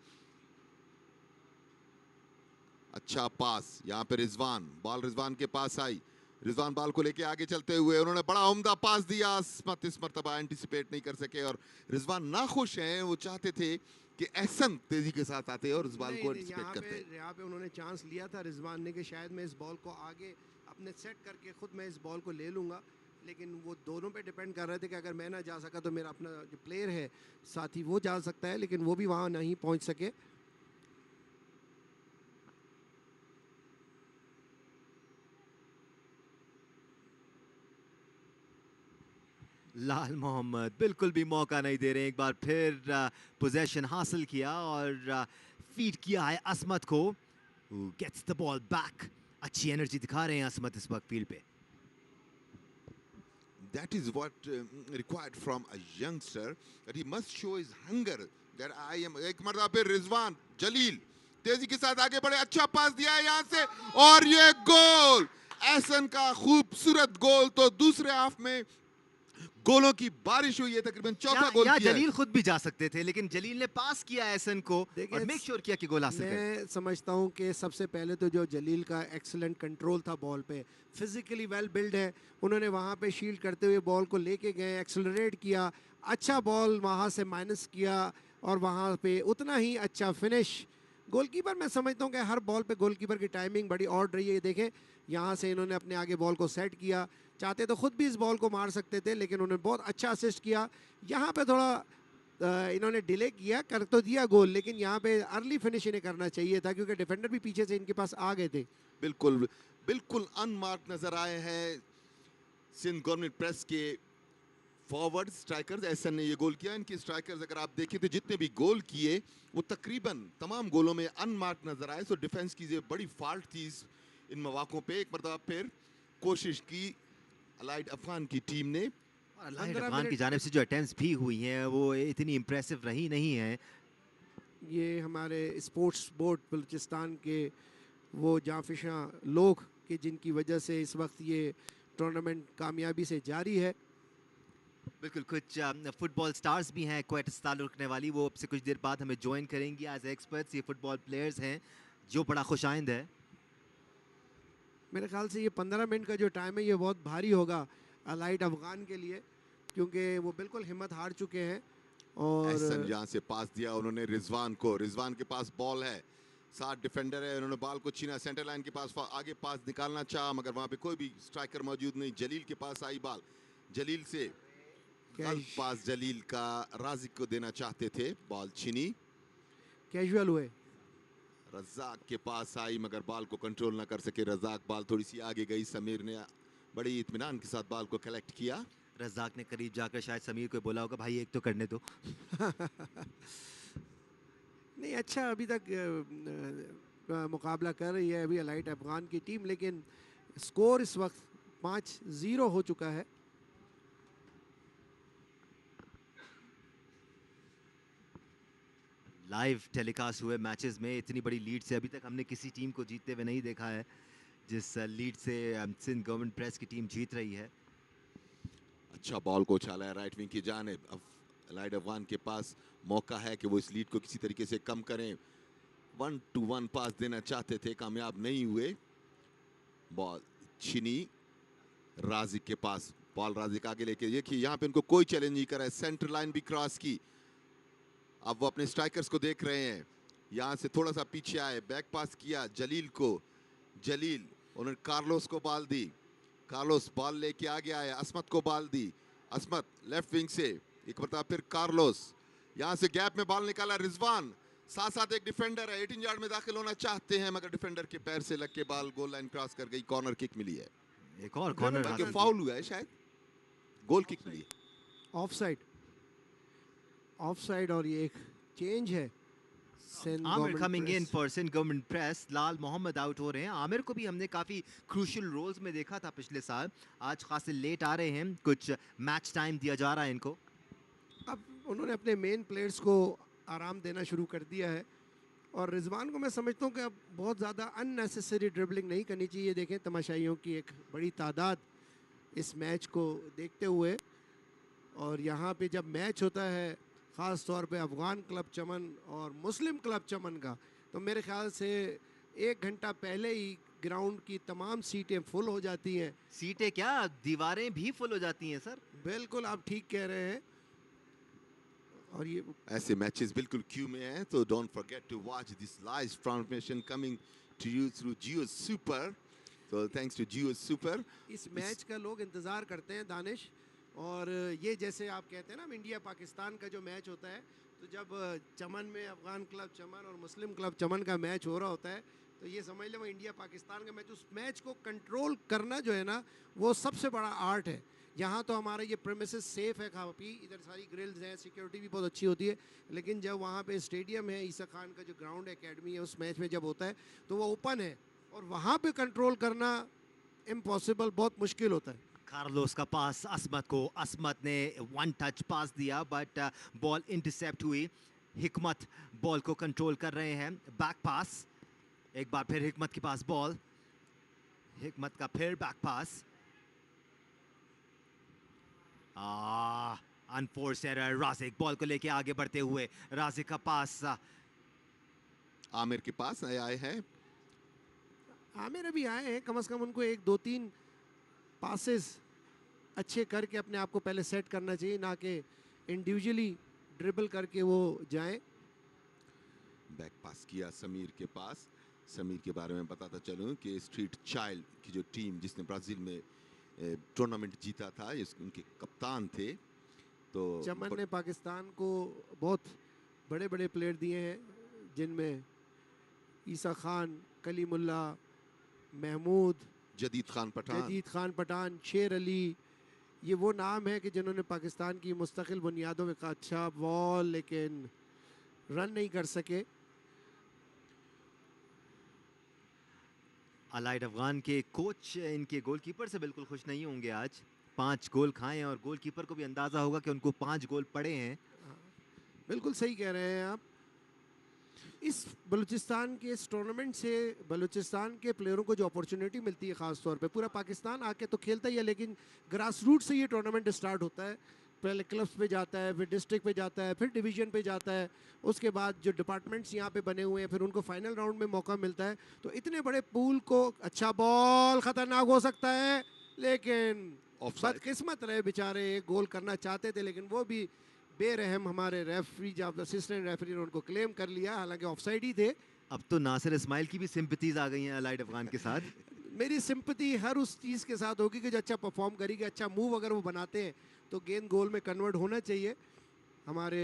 अच्छा पास, यहाँ पे रिजवान, बॉल रिजवान के पास आई, रिजवान बॉल को लेके आगे चलते हुए उन्होंने बड़ा उम्दा पास दिया, असमत इस मरतबा एंटिसिपेट नहीं कर सके और रिजवान नाखुश हैं, वो चाहते थे कि एहसन तेजी के साथ आते और इस बॉल को एंटिसिपेट करते। यहाँ पे उन्होंने चांस लिया था रिजवान ने कि शायद मैं इस बॉल को आगे अपने सेट करके खुद मैं इस बॉल को ले लूँगा, लेकिन वो दोनों पे डिपेंड कर रहे थे कि अगर मैं ना जा सका तो मेरा अपना जो प्लेयर है साथी वो जा सकता है, लेकिन वो भी वहाँ नहीं पहुँच सके। लाल मोहम्मद बिल्कुल भी मौका नहीं दे रहे, एक बार फिर पोजेशन हासिल किया और फीड किया है असमत को, who gets the ball back। अच्छी एनर्जी दिखा रहे हैं असमत इस वक्त फील्ड पे। That is what required from a youngster, that he must show his hunger that I am. एक मरतबा पे रिजवान जलील तेजी के साथ आगे बढ़े, अच्छा पास दिया है यहाँ से और ये गोल, एहसन का खूबसूरत गोल। तो दूसरे हाफ में गोलों की बारिश हुई है, तकरीबन चौथा गोल या किया है। जलील खुद भी जा सकते थे, लेकिन जलील ने पास किया एहसन को देखिए, और मेक श्योर किया कि गोल हासिल करें। मैं समझता हूं कि सबसे पहले तो जो जलील का एक्सीलेंट कंट्रोल था बॉल पे, फिजिकली वेल बिल्ड है, उन्होंने वहां पे शील्ड करते हुए बॉल को लेके गए, एक्सेलरेट किया, अच्छा बॉल वहां से माइनस किया और वहां पे उतना ही अच्छा फिनिश। गोलकीपर, मैं समझता हूं कि हर बॉल पे गोलकीपर की टाइमिंग बड़ी ऑड रही है। ये देखें, यहाँ से इन्होंने अपने आगे बॉल को सेट किया, चाहते तो खुद भी इस बॉल को मार सकते थे, लेकिन उन्होंने बहुत अच्छा असिस्ट किया। यहाँ पे थोड़ा इन्होंने डिले किया, कर तो दिया गोल, लेकिन यहाँ पे अर्ली फिनिश इन्हें करना चाहिए था, क्योंकि डिफेंडर भी पीछे से इनके पास आ गए थे। बिल्कुल बिल्कुल अनमार्क नजर आए हैं सिंध गवर्नमेंट प्रेस के फॉरवर्ड स्ट्राइकर्स। एहसन ने ये गोल किया। इनके स्ट्राइकर्स अगर आप देखें तो जितने भी गोल किए वो तकरीबन तमाम गोलों में अनमार्क नजर आए। सो डिफेंस की बड़ी फॉल्ट थी इन मौकों पे। एक मरतबा फिर कोशिश की अलाइड अफगान की टीम ने। अफगान की जानिब से जो अटेम्प्ट्स भी हुई हैं वो इतनी इंप्रेसिव रही नहीं है। ये हमारे स्पोर्ट्स बोर्ड बलूचिस्तान के वो जाफिशा लोग कि जिनकी वजह से इस वक्त ये टूर्नामेंट कामयाबी से जारी है। बिल्कुल, कुछ फुटबॉल स्टार्स भी हैं क्वेट से ताल्लुक़ रखने वाली, वो अब से कुछ देर बाद हमें ज्वाइन करेंगी एज एक्सपर्ट्स। ये फुटबॉल प्लेयर्स हैं जो बड़ा खुशाइंद है। मेरे ख्याल से ये 15 मिनट का जो टाइम है ये बहुत भारी होगा अलाइट अफगान के लिए, क्योंकि वो बिल्कुल हिम्मत हार चुके हैं। और एहसन यहाँ से पास दिया उन्होंने रिजवान को। रिजवान के पास बॉल है, 7 डिफेंडर है, उन्होंने बॉल को छीना, सेंटर लाइन के पास आगे पास निकालना चाहा, मगर वहां पे कोई भी स्ट्राइकर मौजूद नहीं। जलील के पास आई बॉल, जलील से गलत पास जलील का, राजिक को देना चाहते थे, बॉल छीनी, कैजुअल हुए। रज़ाक के पास आई मगर बॉल को कंट्रोल ना कर सके रज़ाक। बॉल थोड़ी सी आगे गई, समीर ने बड़ी इत्मीनान के साथ बॉल को कलेक्ट किया। रज़ाक ने करीब जाकर शायद समीर को बोला होगा, भाई एक तो करने दो। नहीं, अच्छा अभी तक मुकाबला कर रही है अभी अलाइट अफगान की टीम, लेकिन स्कोर इस वक्त 5-0 हो चुका है। लाइव टेलीकास्ट हुए मैचेस में इतनी बड़ी लीड से अभी तक हमने किसी टीम को जीतते हुए नहीं देखा है, जिस लीड से सिंध गवर्नमेंट प्रेस की टीम जीत रही है। अच्छा बॉल को उछाला है राइट विंग की जानिब। अब अलाइट अफगान के पास मौका है कि वो इस लीड को किसी तरीके से कम करें। 1-2-1 पास देना चाहते थे, कामयाब नहीं हुए। बॉल छिनी राजिक के पास, बॉल राजिक आगे लेके, देखिए यहाँ पे उनको कोई चैलेंज नहीं करा है, सेंटर लाइन भी क्रॉस की। अब वो अपने स्ट्राइकर्स को देख रहे हैं, यहाँ से थोड़ा सा पीछे आए, बैक पास किया जलील को। जलील उन्होंने कार्लोस को बॉल दी, कार्लोस बॉल लेके आगे आए, असमत को बॉल दी, असमत लेफ्ट विंग से एक बार फिर कार्लोस, यहाँ से गैप में बॉल निकाला रिजवान, साथ साथ एक डिफेंडर है, 18 यार्ड में दाखिल होना चाहते हैं मगर डिफेंडर के पैर से लग के बॉल गोल लाइन क्रॉस कर गई। कॉर्नर किक मिली है, एक और कॉर्नर बल्कि फाउल हुआ है, शायद गोल किक मिली है। ऑफसाइड, ऑफसाइड और ये एक चेंज है। Aamir coming in for Sindh government press, Lal Mohammad out हो रहे हैं। आमिर को भी हमने काफ़ी क्रूशियल रोल्स में देखा था पिछले साल, आज खासे लेट आ रहे हैं, कुछ मैच टाइम दिया जा रहा है इनको। अब उन्होंने अपने मेन प्लेयर्स को आराम देना शुरू कर दिया है और रिजवान को मैं समझता हूँ कि अब बहुत ज़्यादा अननेसेसरी ड्रिबलिंग नहीं करनी चाहिए। देखें तमाशाइयों की एक बड़ी तादाद इस मैच को देखते हुए, और यहाँ पे जब मैच होता है ख़ास तौर पे अफ़गान क्लब चमन और मुस्लिम क्लब चमन का, तो मेरे ख्याल से 1 घंटा पहले ही ग्राउंड की तमाम सीटें फुल हो जाती हैं। सीटें क्या, दीवारें भी फुल हो जाती हैं सर। बिल्कुल आप ठीक कह रहे हैं। और ये ऐसे मैचेस बिल्कुल क्यू में हैं, तो don't forget to watch this live transmission coming to you through Geo super. तो थैंक्स टू जियो सुपर। इस मैच का लोग इंतज़ार करते हैं दानिश, और ये जैसे आप कहते हैं ना इंडिया पाकिस्तान का जो मैच होता है, तो जब चमन में अफ़गान क्लब चमन और मुस्लिम क्लब चमन का मैच हो रहा होता है, तो ये समझ लें वो इंडिया पाकिस्तान का मैच, उस मैच को कंट्रोल करना जो है ना वो सबसे बड़ा आर्ट है। यहाँ तो हमारा ये प्रेमिसेस सेफ है, काफ़ी इधर सारी ग्रिल्स हैं, सिक्योरिटी भी बहुत अच्छी होती है, लेकिन जब वहाँ पे स्टेडियम है, ईसा खान का जो ग्राउंड एकेडमी है, उस मैच में जब होता है तो वो ओपन है और वहाँ पे कंट्रोल करना इम्पॉसिबल, बहुत मुश्किल होता है। कार्लोस का पास असमत को, असमत ने वन टच पास दिया बट बॉल इंटरसेप्ट हुई। हिकमत बॉल को कंट्रोल कर रहे हैं, बैक पास, एक बार फिर हिकमत के पास बॉल, हिकमत का फिर बैक पास, अनफोर्स एरर, राजिक बॉल को लेके आगे बढ़ते हुए, राजिक का पास, आमिर के पास आए हैं। आमिर अभी आए हैं, कम से कम उनको 1-2-3 पासेस अच्छे करके अपने आप को पहले सेट करना चाहिए, ना कि इंडिविजुअली ड्रिबल करके वो जाएं। बैक पास किया समीर के पास। समीर के बारे में बताता चलूं कि स्ट्रीट चाइल्ड की जो टीम जिसने ब्राजील में टूर्नामेंट जीता था, उनके कप्तान थे। तो चमन ने पाकिस्तान को बहुत बड़े बड़े प्लेयर दिए हैं, जिनमें ईसा खान, कलीमुल्ला, महमूद, जदीद खान पठान, शेर अली, ये वो नाम है कि जिन्होंने पाकिस्तान की मुस्तकिल बुनियादों में कहा अच्छा बॉल, लेकिन रन नहीं कर सके। अलाइड अफगान के कोच इनके गोलकीपर से बिल्कुल खुश नहीं होंगे आज। 5 गोल खाए हैं और गोलकीपर को भी अंदाजा होगा कि उनको 5 गोल पड़े हैं। बिल्कुल सही कह रहे हैं आप। इस बलूचिस्तान के इस टूर्नामेंट से बलूचिस्तान के प्लेयरों को जो अपॉर्चुनिटी मिलती है, ख़ास तौर पे पूरा पाकिस्तान आके तो खेलता ही है, लेकिन ग्रास रूट से ये टूर्नामेंट स्टार्ट होता है। पहले क्लब्स पे जाता है, फिर डिस्ट्रिक्ट पे जाता है, फिर डिवीजन पे जाता है, उसके बाद जो डिपार्टमेंट्स यहाँ पे बने हुए हैं, फिर उनको फाइनल राउंड में मौका मिलता है। तो इतने बड़े पूल को, अच्छा बॉल खतरनाक हो सकता है, लेकिन ऑफसाइड। बदकिस्मत रहे बेचारे, एक गोल करना चाहते थे लेकिन वो भी बेरहम हमारे रेफरी, जब असिस्टेंट रेफरी ने उनको क्लेम कर लिया, हालांकि ऑफसाइड ही थे। अब तो नासिर इस्माइल की भी सिंपैथीज आ गई हैं अलाइड अफगान के साथ। मेरी सिंपैथी हर उस चीज़ के साथ होगी कि जो अच्छा परफॉर्म करेगी, अच्छा मूव अगर वो बनाते हैं तो गेंद गोल में कन्वर्ट होना चाहिए। हमारे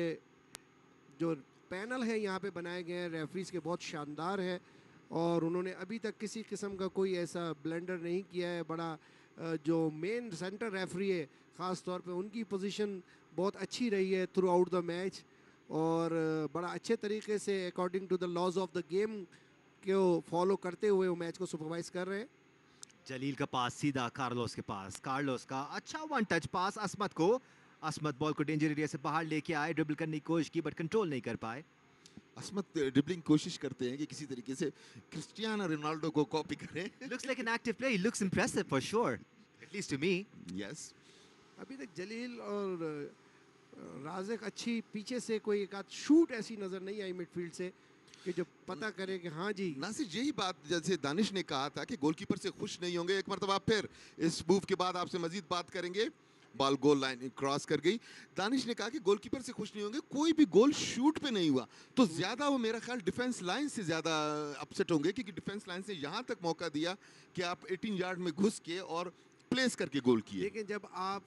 जो पैनल है यहाँ पे बनाए गए हैं रेफरीज के, बहुत शानदार है और उन्होंने अभी तक किसी किस्म का कोई ऐसा ब्लेंडर नहीं किया है। बड़ा जो मेन सेंटर रेफरी है, ख़ास तौर पे उनकी पोजीशन बहुत अच्छी रही है थ्रू आउट द मैच और बड़ा अच्छे तरीके से according to the laws of the game को फॉलो करते हुए वो मैच को सुपरवाइज कर रहे हैं। जलील का पास सीधा कार्लोस के पास, कार्लोस का अच्छा वन टच पास असमत को, असमत बॉल को डेंजर एरिया से बाहर लेके आए, ड्रिबल करने की कोशिश की बट कंट्रोल नहीं कर पाए। असमत ड्रिबलिंग कोशिश करते हैं कि किसी तरीके से क्रिस्टियानो रोनाल्डो को कॉपी करें। Looks like an active player. He looks impressive for sure, at least to me. Yes. अभी तक जलील और राज़िक अच्छी पीछे से कोई एक आध शूट ऐसी नज़र नहीं आई मिडफील्ड से कि जो पता करे कि हाँ जी। नासिर, यही बात जैसे दानिश ने कहा था कि गोलकीपर से खुश नहीं होंगे। एक मरतबा फिर इस मूव के बाद आपसे मजीद बात करेंगे। बॉल गोल लाइन क्रॉस कर गई। दानिश ने कहा कि गोलकीपर से खुश नहीं होंगे, कोई भी गोल शूट पे नहीं हुआ तो ज्यादा वो मेरा ख्याल डिफेंस लाइन से ज्यादा अपसेट होंगे, क्योंकि डिफेंस लाइन से यहाँ तक मौका दिया कि आप 18 यार्ड में घुस के और प्लेस करके गोल किए। लेकिन जब आप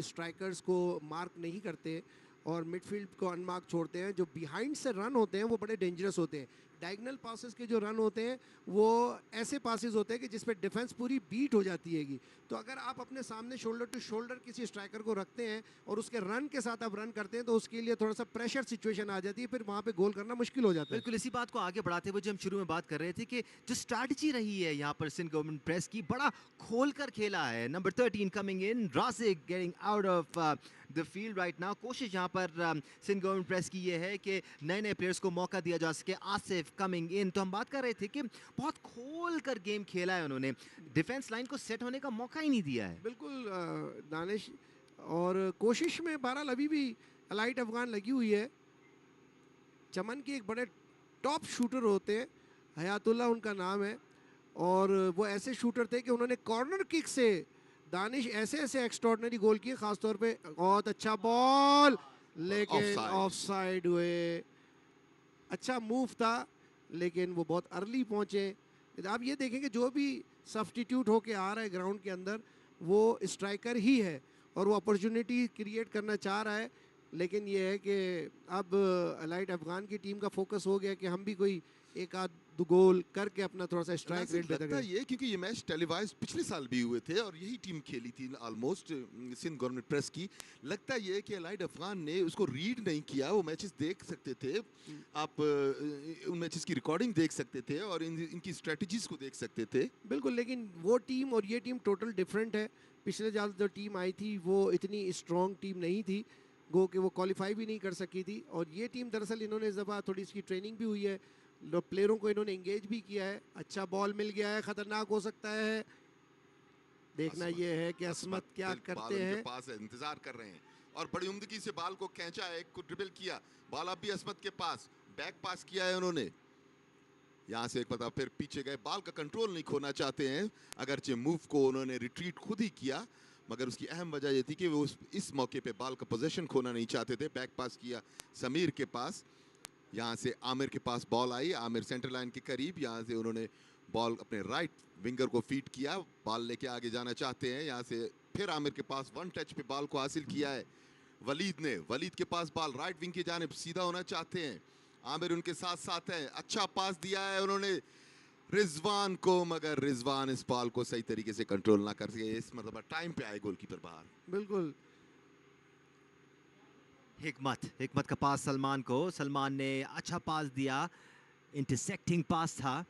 स्ट्राइकर्स को मार्क नहीं करते और मिडफील्ड को अनमार्क छोड़ते हैं, जो बिहाइंड से रन होते हैं वो बड़े डेंजरस होते हैं। डायगोनल पासेस के जो रन होते हैं वो ऐसे पासेस होते हैं कि जिस पे डिफेंस पूरी बीट हो जाती हैगी। तो अगर आप अपने सामने शोल्डर टू शोल्डर किसी स्ट्राइकर को रखते हैं और उसके रन के साथ आप रन करते हैं तो उसके लिए थोड़ा सा प्रेशर सिचुएशन आ जाती है, फिर वहाँ पे गोल करना मुश्किल हो जाता है। बिल्कुल इसी बात को आगे बढ़ाते हुए जो हम शुरू में बात कर रहे थे कि जो स्ट्रैटेजी रही है यहाँ पर सिंध गवर्नमेंट प्रेस की, बड़ा खोल कर खेला है। Number 13 coming in, Rasik getting out of the field right now. कोशिश यहाँ पर सिंध गवर्नमेंट प्रेस की ये है कि नए नए प्लेयर्स को मौका दिया जा सके। आसिफ कमिंग इन, तो हम बात कर रहे थे कि बहुत खोल कर गेम खेला है उन्होंने, डिफेंस लाइन को सेट होने का मौका ही नहीं दिया है। बिल्कुल दानिश, और कोशिश में बहरहाल अभी भी अलाइट अफगान लगी हुई है। चमन के एक बड़े टॉप शूटर होते हैं, हयातुल्लाह उनका नाम है, और वो ऐसे शूटर थे कि उन्होंने कॉर्नर किक से दानिश ऐसे ऐसे एक्स्ट्रॉर्डिनरी गोल किए, खासतौर पे बहुत अच्छा बॉल लेकिन ऑफसाइड हुए। अच्छा मूव था लेकिन वो बहुत अर्ली पहुंचे। आप ये देखें कि जो भी सब्स्टिट्यूट होके आ रहा है ग्राउंड के अंदर वो स्ट्राइकर ही है और वो अपॉर्चुनिटी क्रिएट करना चाह रहा है, लेकिन ये है कि अब अलाइट अफगान की टीम का फोकस हो गया कि हम भी कोई एक आध गोल करके अपना थोड़ा सा स्ट्राइक नासिर, रेट बेहतर लगता करें। ये क्योंकि ये मैच टेलीवाइज पिछले साल भी हुए थे और यही टीम खेली थी ऑलमोस्ट सिंध गवर्नमेंट प्रेस की। लगता ये कि एलाइड अफगान ने उसको रीड नहीं किया, वो मैचेस देख सकते थे आप, उन मैचेस की रिकॉर्डिंग देख सकते थे और इनकी स्ट्रेटजीज को देख सकते थे। बिल्कुल, लेकिन वो टीम और ये टीम टोटल डिफरेंट है। पिछले साल जो टीम आई थी वो इतनी स्ट्रॉन्ग टीम नहीं थी, गो कि वो क्वालिफाई भी नहीं कर सकी थी। और ये टीम दरअसल इन्होंने इस दफ़ा थोड़ी इसकी ट्रेनिंग भी हुई है, प्लेयरों को इन्होंने एंगेज भी किया है। अच्छा बॉल मिल गया है, खतरनाक हो सकता है। देखना ये है कि असमत क्या करते हैं। पास है, इंतजार कर रहे हैं और बड़ी उम्दगी से बाल को खींचा है, एक को ड्रिबल किया, बॉल अब भी असमत के पास, बैक पास किया है उन्होंने। यहाँ से एक पता फिर पीछे गए, बाल का कंट्रोल नहीं खोना चाहते हैं, अगरचे मूव को उन्होंने रिट्रीट खुद ही किया, मगर उसकी अहम वजह ये थी कि वो इस मौके पे बाल का पोजीशन खोना नहीं चाहते थे। बैक पास किया समीर के पास, यहाँ से आमिर के पास बॉल आई, आमिर सेंटर लाइन के करीब, यहाँ से उन्होंने बॉल अपने राइट विंगर को फीड किया, बॉल लेके आगे जाना चाहते हैं। यहाँ से फिर आमिर के पास वन टच पे बॉल को हासिल किया है वलीद ने, वलीद के पास बॉल राइट विंग की जानिब सीधा होना चाहते हैं, आमिर उनके साथ साथ है, अच्छा पास दिया है उन्होंने रिजवान को, मगर रिजवान इस बॉल को सही तरीके से कंट्रोल ना कर सके, इस मतलब टाइम पे आए गोलकीपर बाहर। बिल्कुल, हिकमत का पास सलमान को, सलमान ने अच्छा पास दिया, इंटरसेक्टिंग पास था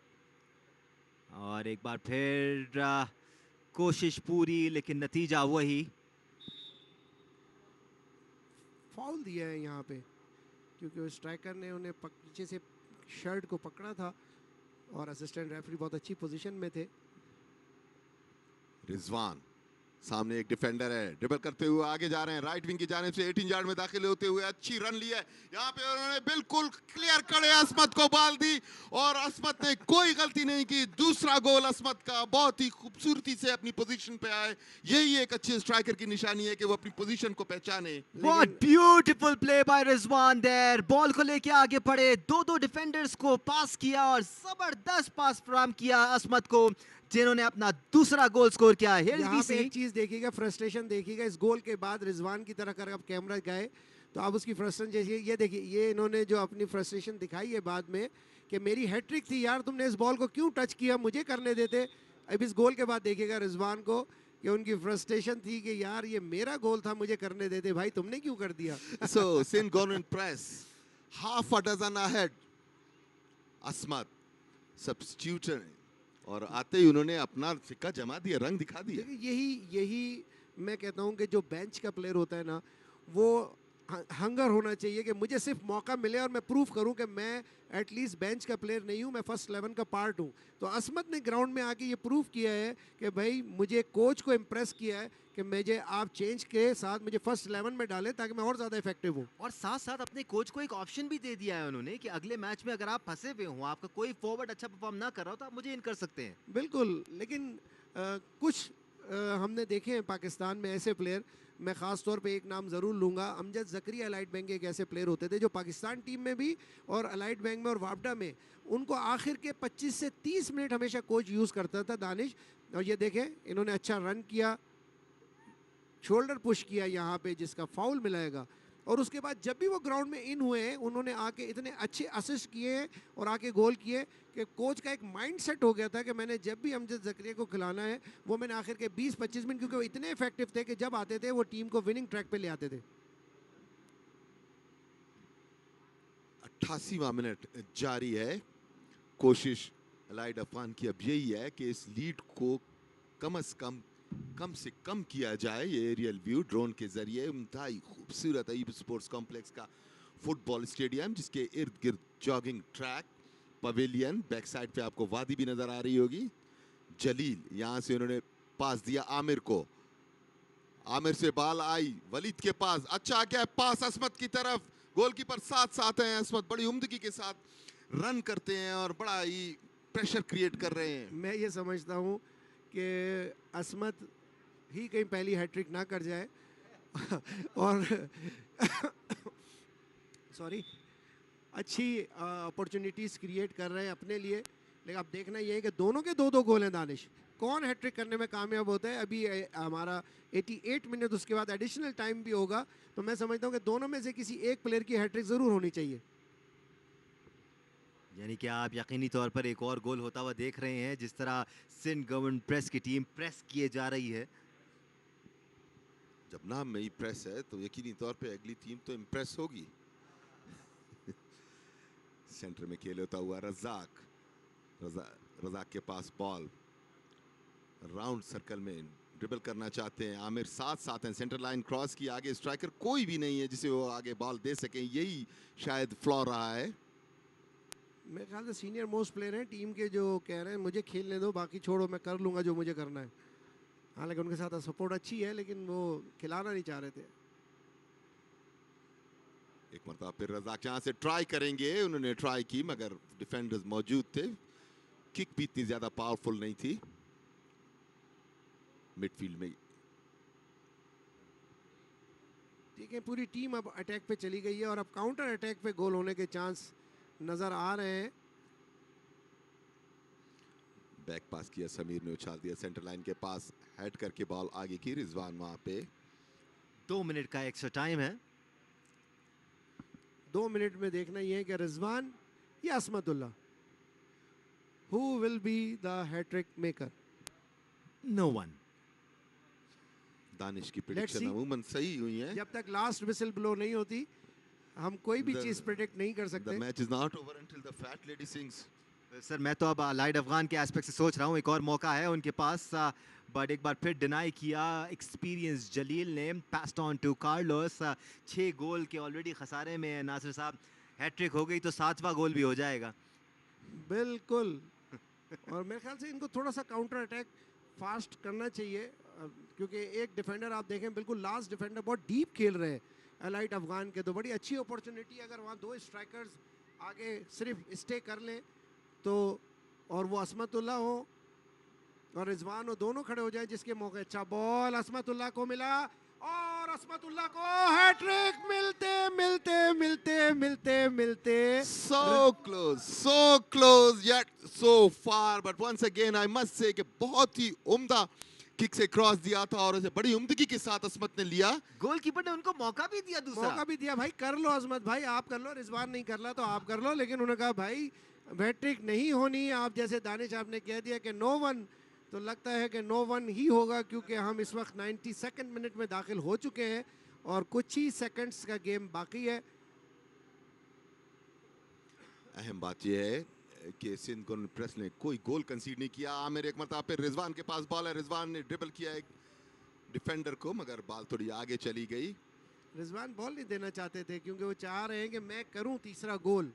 और एक बार फिर कोशिश पूरी लेकिन नतीजा वही। फाउल दिया है यहाँ पे क्योंकि वो स्ट्राइकर ने उन्हें पीछे से शर्ट को पकड़ा था और असिस्टेंट रेफरी बहुत अच्छी पोजीशन में थे। रिजवान सामने एक डिफेंडर है, ड्रिबल करते हुए आगे जा रहे हैं, राइट विंग की जानिब से 18 यार्ड में दाखिल होते हुए अच्छी रन ली है, यहाँ पे उन्होंने बिल्कुल क्लियर करे असमत को बॉल दी और असमत ने कोई गलती नहीं की, दूसरा गोल असमत का, बहुत ही खूबसूरती से अपनी पोजीशन पे आए। यही एक अच्छे स्ट्राइकर की निशानी है कि वो अपनी पोजीशन को पहचाने। What beautiful play by Rizwan there, ball को लेके आगे बढ़े, दो डिफेंडर्स को पास किया और जबरदस्त पास फराहम किया असमत को, जिन्होंने अपना दूसरा गोल स्कोर किया। यहाँ पे एक चीज देखिएगा, फ्रस्ट्रेशन देखिएगा इस गोल के बाद रिजवान की तरह कर, अब कैमरा गए तो आप उसकी फ्रस्ट्रेशन जैसे ये देखिए, ये इन्होंने जो अपनी फ्रस्ट्रेशन दिखाई है बाद में कि मेरी हैट्रिक थी यार, तुमने इस बॉल को क्यों टच किया, मुझे करने देते। अब इस गोल के बाद देखिएगा रिजवान को कि उनकी फ्रस्ट्रेशन थी कि यार ये मेरा गोल था, मुझे करने देते, भाई तुमने क्यों कर दिया। So Sindh Government Press half a dozen ahead, असमत सब्स्टिट्यूट और आते ही उन्होंने अपना सिक्का जमा दिया, रंग दिखा दिया। यही मैं कहता हूँ कि जो बेंच का प्लेयर होता है ना, वो हंगर होना चाहिए कि मुझे सिर्फ मौका मिले और मैं प्रूफ करूं कि मैं एटलीस्ट बेंच का प्लेयर नहीं हूं, मैं फर्स्ट 11 का पार्ट हूं। तो असमत ने ग्राउंड में आके ये प्रूफ किया है कि भाई मुझे कोच को इम्प्रेस किया है कि मुझे आप चेंज के साथ मुझे फर्स्ट 11 में डालें ताकि मैं और ज़्यादा इफेक्टिव हूँ। और साथ साथ अपने कोच को एक ऑप्शन भी दे दिया है उन्होंने कि अगले मैच में अगर आप फंसे हुए हो, आपका कोई फॉरवर्ड अच्छा परफॉर्म ना कर रहा हो, तो आप मुझे इन कर सकते हैं। बिल्कुल, लेकिन कुछ हमने देखे हैं पाकिस्तान में ऐसे प्लेयर, मैं ख़ास तौर पे एक नाम ज़रूर लूँगा, अमजद ज़करिया अलाइड बैंक के एक ऐसे प्लेयर होते थे जो पाकिस्तान टीम में भी और अलाइड बैंक में और वापडा में उनको आखिर के 25 से 30 मिनट हमेशा कोच यूज़ करता था दानिश। और ये देखें इन्होंने अच्छा रन किया, शोल्डर पुश किया यहाँ पे जिसका फाउल मिलाएगा, और उसके बाद जब भी वो ग्राउंड में इन हुए हैं उन्होंने आके इतने अच्छे असिस्ट किए हैं और आके गोल किए कि कोच का एक माइंड सेट हो गया था कि मैंने जब भी अमजद ज़करिया को खिलाना है वो मैंने आखिर के 20-25 मिनट, क्योंकि वो इतने इफेक्टिव थे कि जब आते थे वो टीम को विनिंग ट्रैक पे ले आते थे। 88वां मिनट जारी है, कोशिश अलाइड अफगान की अब यही है कि इस लीड को कम से कम किया जाए। ये एरियल व्यू ड्रोन के जरिए, इंतहाई खूबसूरत अयूब स्पोर्ट्स कॉम्प्लेक्स का फुटबॉल स्टेडियम जिसके इर्द गिर्द jogging track, pavilion, back side पे आपको वादी भी नजर आ रही होगी। जलील यहाँ से उन्होंने पास दिया आमिर को, आमिर से बॉल आई वलीद के पास, अच्छा क्या पास असमत की तरफ, गोलकीपर साथ साथ हैं, असमत बड़ी उम्दगी के साथ रन करते हैं और बड़ा ही प्रेशर क्रिएट कर रहे हैं। मैं ये समझता हूँ कि असमत ही कहीं पहली हैट्रिक ना कर जाए और सॉरी अच्छी अपॉर्चुनिटीज़ क्रिएट कर रहे हैं अपने लिए। लेकिन अब देखना ये है कि दोनों के दो गोल हैं दानिश, कौन हैट्रिक करने में कामयाब होता है। अभी हमारा 88 मिनट, उसके बाद एडिशनल टाइम भी होगा, तो मैं समझता हूँ कि दोनों में से किसी एक प्लेयर की हैट्रिक ज़रूर होनी चाहिए। यानी कि आप यकीनी तौर पर एक और गोल होता हुआ देख रहे हैं, जिस तरह सिंध गवर्नमेंट प्रेस की टीम प्रेस किए जा रही है। जब नाम में ही प्रेस है तो यकीनी तौर पे अगली टीम तो इम्प्रेस होगी। सेंटर में खेल होता हुआ रजाक के पास बॉल, राउंड सर्कल में ड्रिबल करना चाहते हैं आमिर, साथ हैं, सेंटर लाइन क्रॉस की, आगे स्ट्राइकर कोई भी नहीं है जिसे वो आगे बॉल दे सकें, यही शायद फ्लॉ रहा है। मेरे ख्याल से सीनियर मोस्ट प्लेयर हैं टीम के, जो कह रहे हैं मुझे खेलने दो, बाकी छोड़ो, मैं कर लूंगा जो मुझे करना है। हालांकि उनके साथ सपोर्ट अच्छी है, लेकिन वो खिलाना नहीं चाह रहे थे। एक मरतबा फिर रजाक यहाँ से ट्राई करेंगे, उन्होंने ट्राई की मगर डिफेंडर्स मौजूद थे, किक भी इतनी ज्यादा पावरफुल नहीं थी। मिडफील्ड में ठीक है, पूरी टीम अब अटैक पे चली गई है और अब काउंटर अटैक पे गोल होने के चांस नजर आ रहे हैं। बैक पास किया, समीर ने उछाल दिया सेंटर लाइन के पास, हेड करके बॉल आगे की, रिजवान वहां पे। 2 मिनट का एक्स्ट्रा टाइम है। 2 मिनट में देखना ये है कि रिजवान या Asmatullah, who will be the hat trick maker. No one. Danish की Let's प्रेडिक्शन see. अमूमन सही हुई है। जब तक लास्ट विसल ब्लो नहीं होती हम कोई भी The- चीज प्रेडिक्ट नहीं कर द सकते। Match is not over until the fat lady sings. Sir मैं तो अब लाइट अफगान के एस्पेक्ट से सोच रहा हूँ, एक और मौका है उनके पास, बट एक बार फिर डिनाई किया एक्सपीरियंस जलील ने। Passed on to Carlos. 6 goal के ऑलरेडी खसारे में है नासिर साहब, हैट्रिक हो गई तो 7वां गोल भी हो जाएगा। बिल्कुल। और मेरे ख्याल से इनको थोड़ा सा काउंटर अटैक फास्ट करना चाहिए, क्योंकि एक डिफेंडर आप देखें, बिल्कुल लास्ट डिफेंडर बहुत डीप खेल रहे हैं एलाइट अफगान के, तो बड़ी अच्छी अपॉर्चुनिटी अगर वहाँ 2 स्ट्राइकर्स आगे सिर्फ स्टे कर लें तो, और वो असमतुल्लाह हो और रिजवान हो, दोनों खड़े हो जाए जिसके मौके। अच्छा बॉल असमतुल्लाह को मिला और असमतुल्लाह को हैट्रिक मिलते मिलते मिलते मिलते मिलते so close yet so far, but once again I must say कि बहुत ही उम्दा किक से क्रॉस दिया था और उसे बड़ी उम्दगी के साथ असमत ने लिया। गोलकीपर ने उनको मौका भी दिया दूसरा। मौका भी दिया, भाई कर लो असमत भाई, आप कर लो, रिजवान नहीं कर रहा तो आप कर लो, लेकिन उन्होंने कहा भाई हैट्रिक नहीं होनी। आप जैसे दानिश आपने कह दिया कि नो वन, तो लगता है कि नो वन ही होगा, क्योंकि हम इस वक्त 92nd मिनट में दाखिल हो चुके हैं और कुछ ही सेकंड्स का गेम बाकी है। अहम बात यह है कि सिंध गवर्नमेंट प्रेस ने कोई गोल कंसीड नहीं किया। आमिर एक मरतबा फिर रिजवान के पास बॉल है, रिजवान ने ड्रिबल किया एक डिफेंडर को, मगर बॉल थोड़ी आगे चली गई। रिजवान बॉल नहीं देना चाहते थे क्योंकि वो चाह रहे हैं कि मैं करूं तीसरा गोल।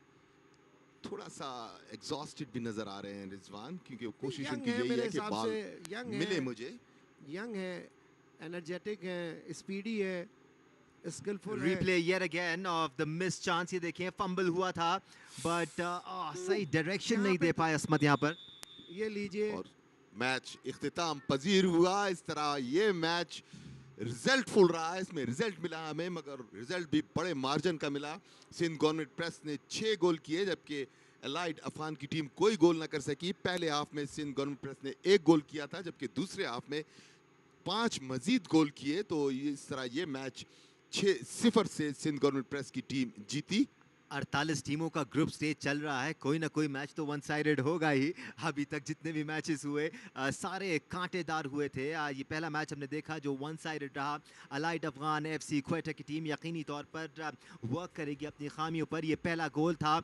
थोड़ा सा एग्जॉस्टेड भी नजर आ रहे हैं रिजवान, क्योंकि कोशिश यंग उनकी है यही मेरे है कि हिसाब बॉल से, यंग मिले है, मुझे। यंग है, एनर्जेटिक है, स्पीडी है, स्किलफुल है। Replay yet again of the miss chance. ये देखिए फंबल हुआ था, बट सही डायरेक्शन नहीं दे पाए असमत यहाँ पर। ये लीजिए, और मैच इख्तिताम पजीर हुआ। इस तरह ये मैच रिजल्टफुल रहा है, इसमें रिजल्ट मिला हमें, मगर रिजल्ट भी बड़े मार्जिन का मिला। सिंध गवर्नमेंट प्रेस ने 6 गोल किए, जबकि एलाइड अफगान की टीम कोई गोल ना कर सकी। पहले हाफ में सिंध गवर्नमेंट प्रेस ने 1 गोल किया था, जबकि दूसरे हाफ में 5 मजीद गोल किए। तो इस तरह ये मैच 6-0 से सिंध गवर्नमेंट प्रेस की टीम जीती। 48 टीमों का ग्रुप स्टेज चल रहा है, कोई ना कोई मैच तो वन साइडेड होगा ही। अभी तक जितने भी मैचेस हुए सारे कांटेदार हुए थे। ये पहला मैच हमने देखा जो वन साइडेड रहा। अलाइड अफगान FC क्वेटा की टीम यकीनी तौर पर वर्क करेगी अपनी खामियों पर। ये पहला गोल था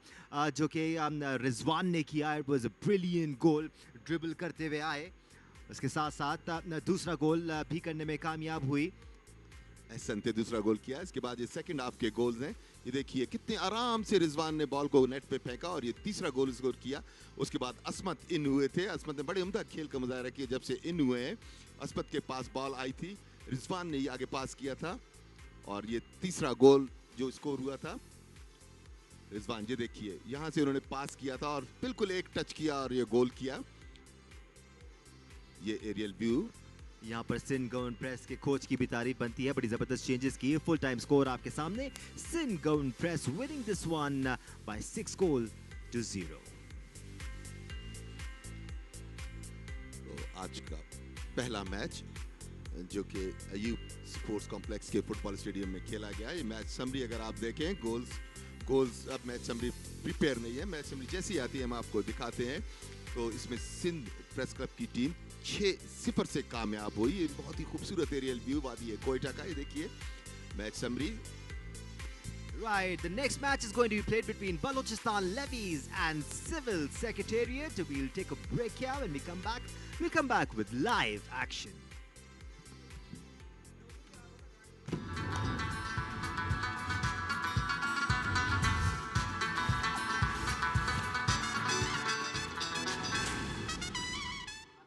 जो कि रिजवान ने किया। It was a brilliant goal, dribble करते हुए आए, उसके साथ साथ दूसरा गोल भी करने में कामयाब हुई। एहसन ने दूसरा गोल किया। इसके बाद ये सेकंड हाफ के गोल्स हैं, ये देखिए कितने आराम से रिजवान ने बॉल को नेट पे फेंका और ये तीसरा गोल स्कोर किया। उसके बाद असमत इन हुए थे, असमत ने बड़े उम्दा खेल का मुजाहरा किया। जब से इन हुए हैं, असमत के पास बॉल आई थी, रिजवान ने ये आगे पास किया था और ये तीसरा गोल जो स्कोर हुआ था रिजवान, ये देखिए यहाँ से उन्होंने पास किया था और बिल्कुल एक टच किया और ये गोल किया। ये एरियल व्यू। यहाँ पर सिंध गवर्नमेंट प्रेस के कोच की भी तारीफ बनती है, बड़ी जबरदस्त चेंजेस की। फुल टाइम स्कोर आपके सामने, Sindh government press winning this one by 6 goals to 0। तो आज का पहला मैच जो कि अयूब स्पोर्ट्स कॉम्प्लेक्स के फुटबॉल स्टेडियम में खेला गया, ये मैच समरी अगर आप देखें, गोल्स अब मैच समरी प्रिपेयर नहीं है। मैच समरी जैसी आती है हम आपको दिखाते हैं। तो इसमें सिंध प्रेस क्लब की टीम 6-0 से कामयाब हुई। ये बहुत ही खूबसूरत एरियल व्यू वादी है कोयटा का, ये देखिए match summary. Right, the next match is going to be played between Balochistan Levies and Civil Secretariat. We'll take a break here. When we come back, we'll come back with live action.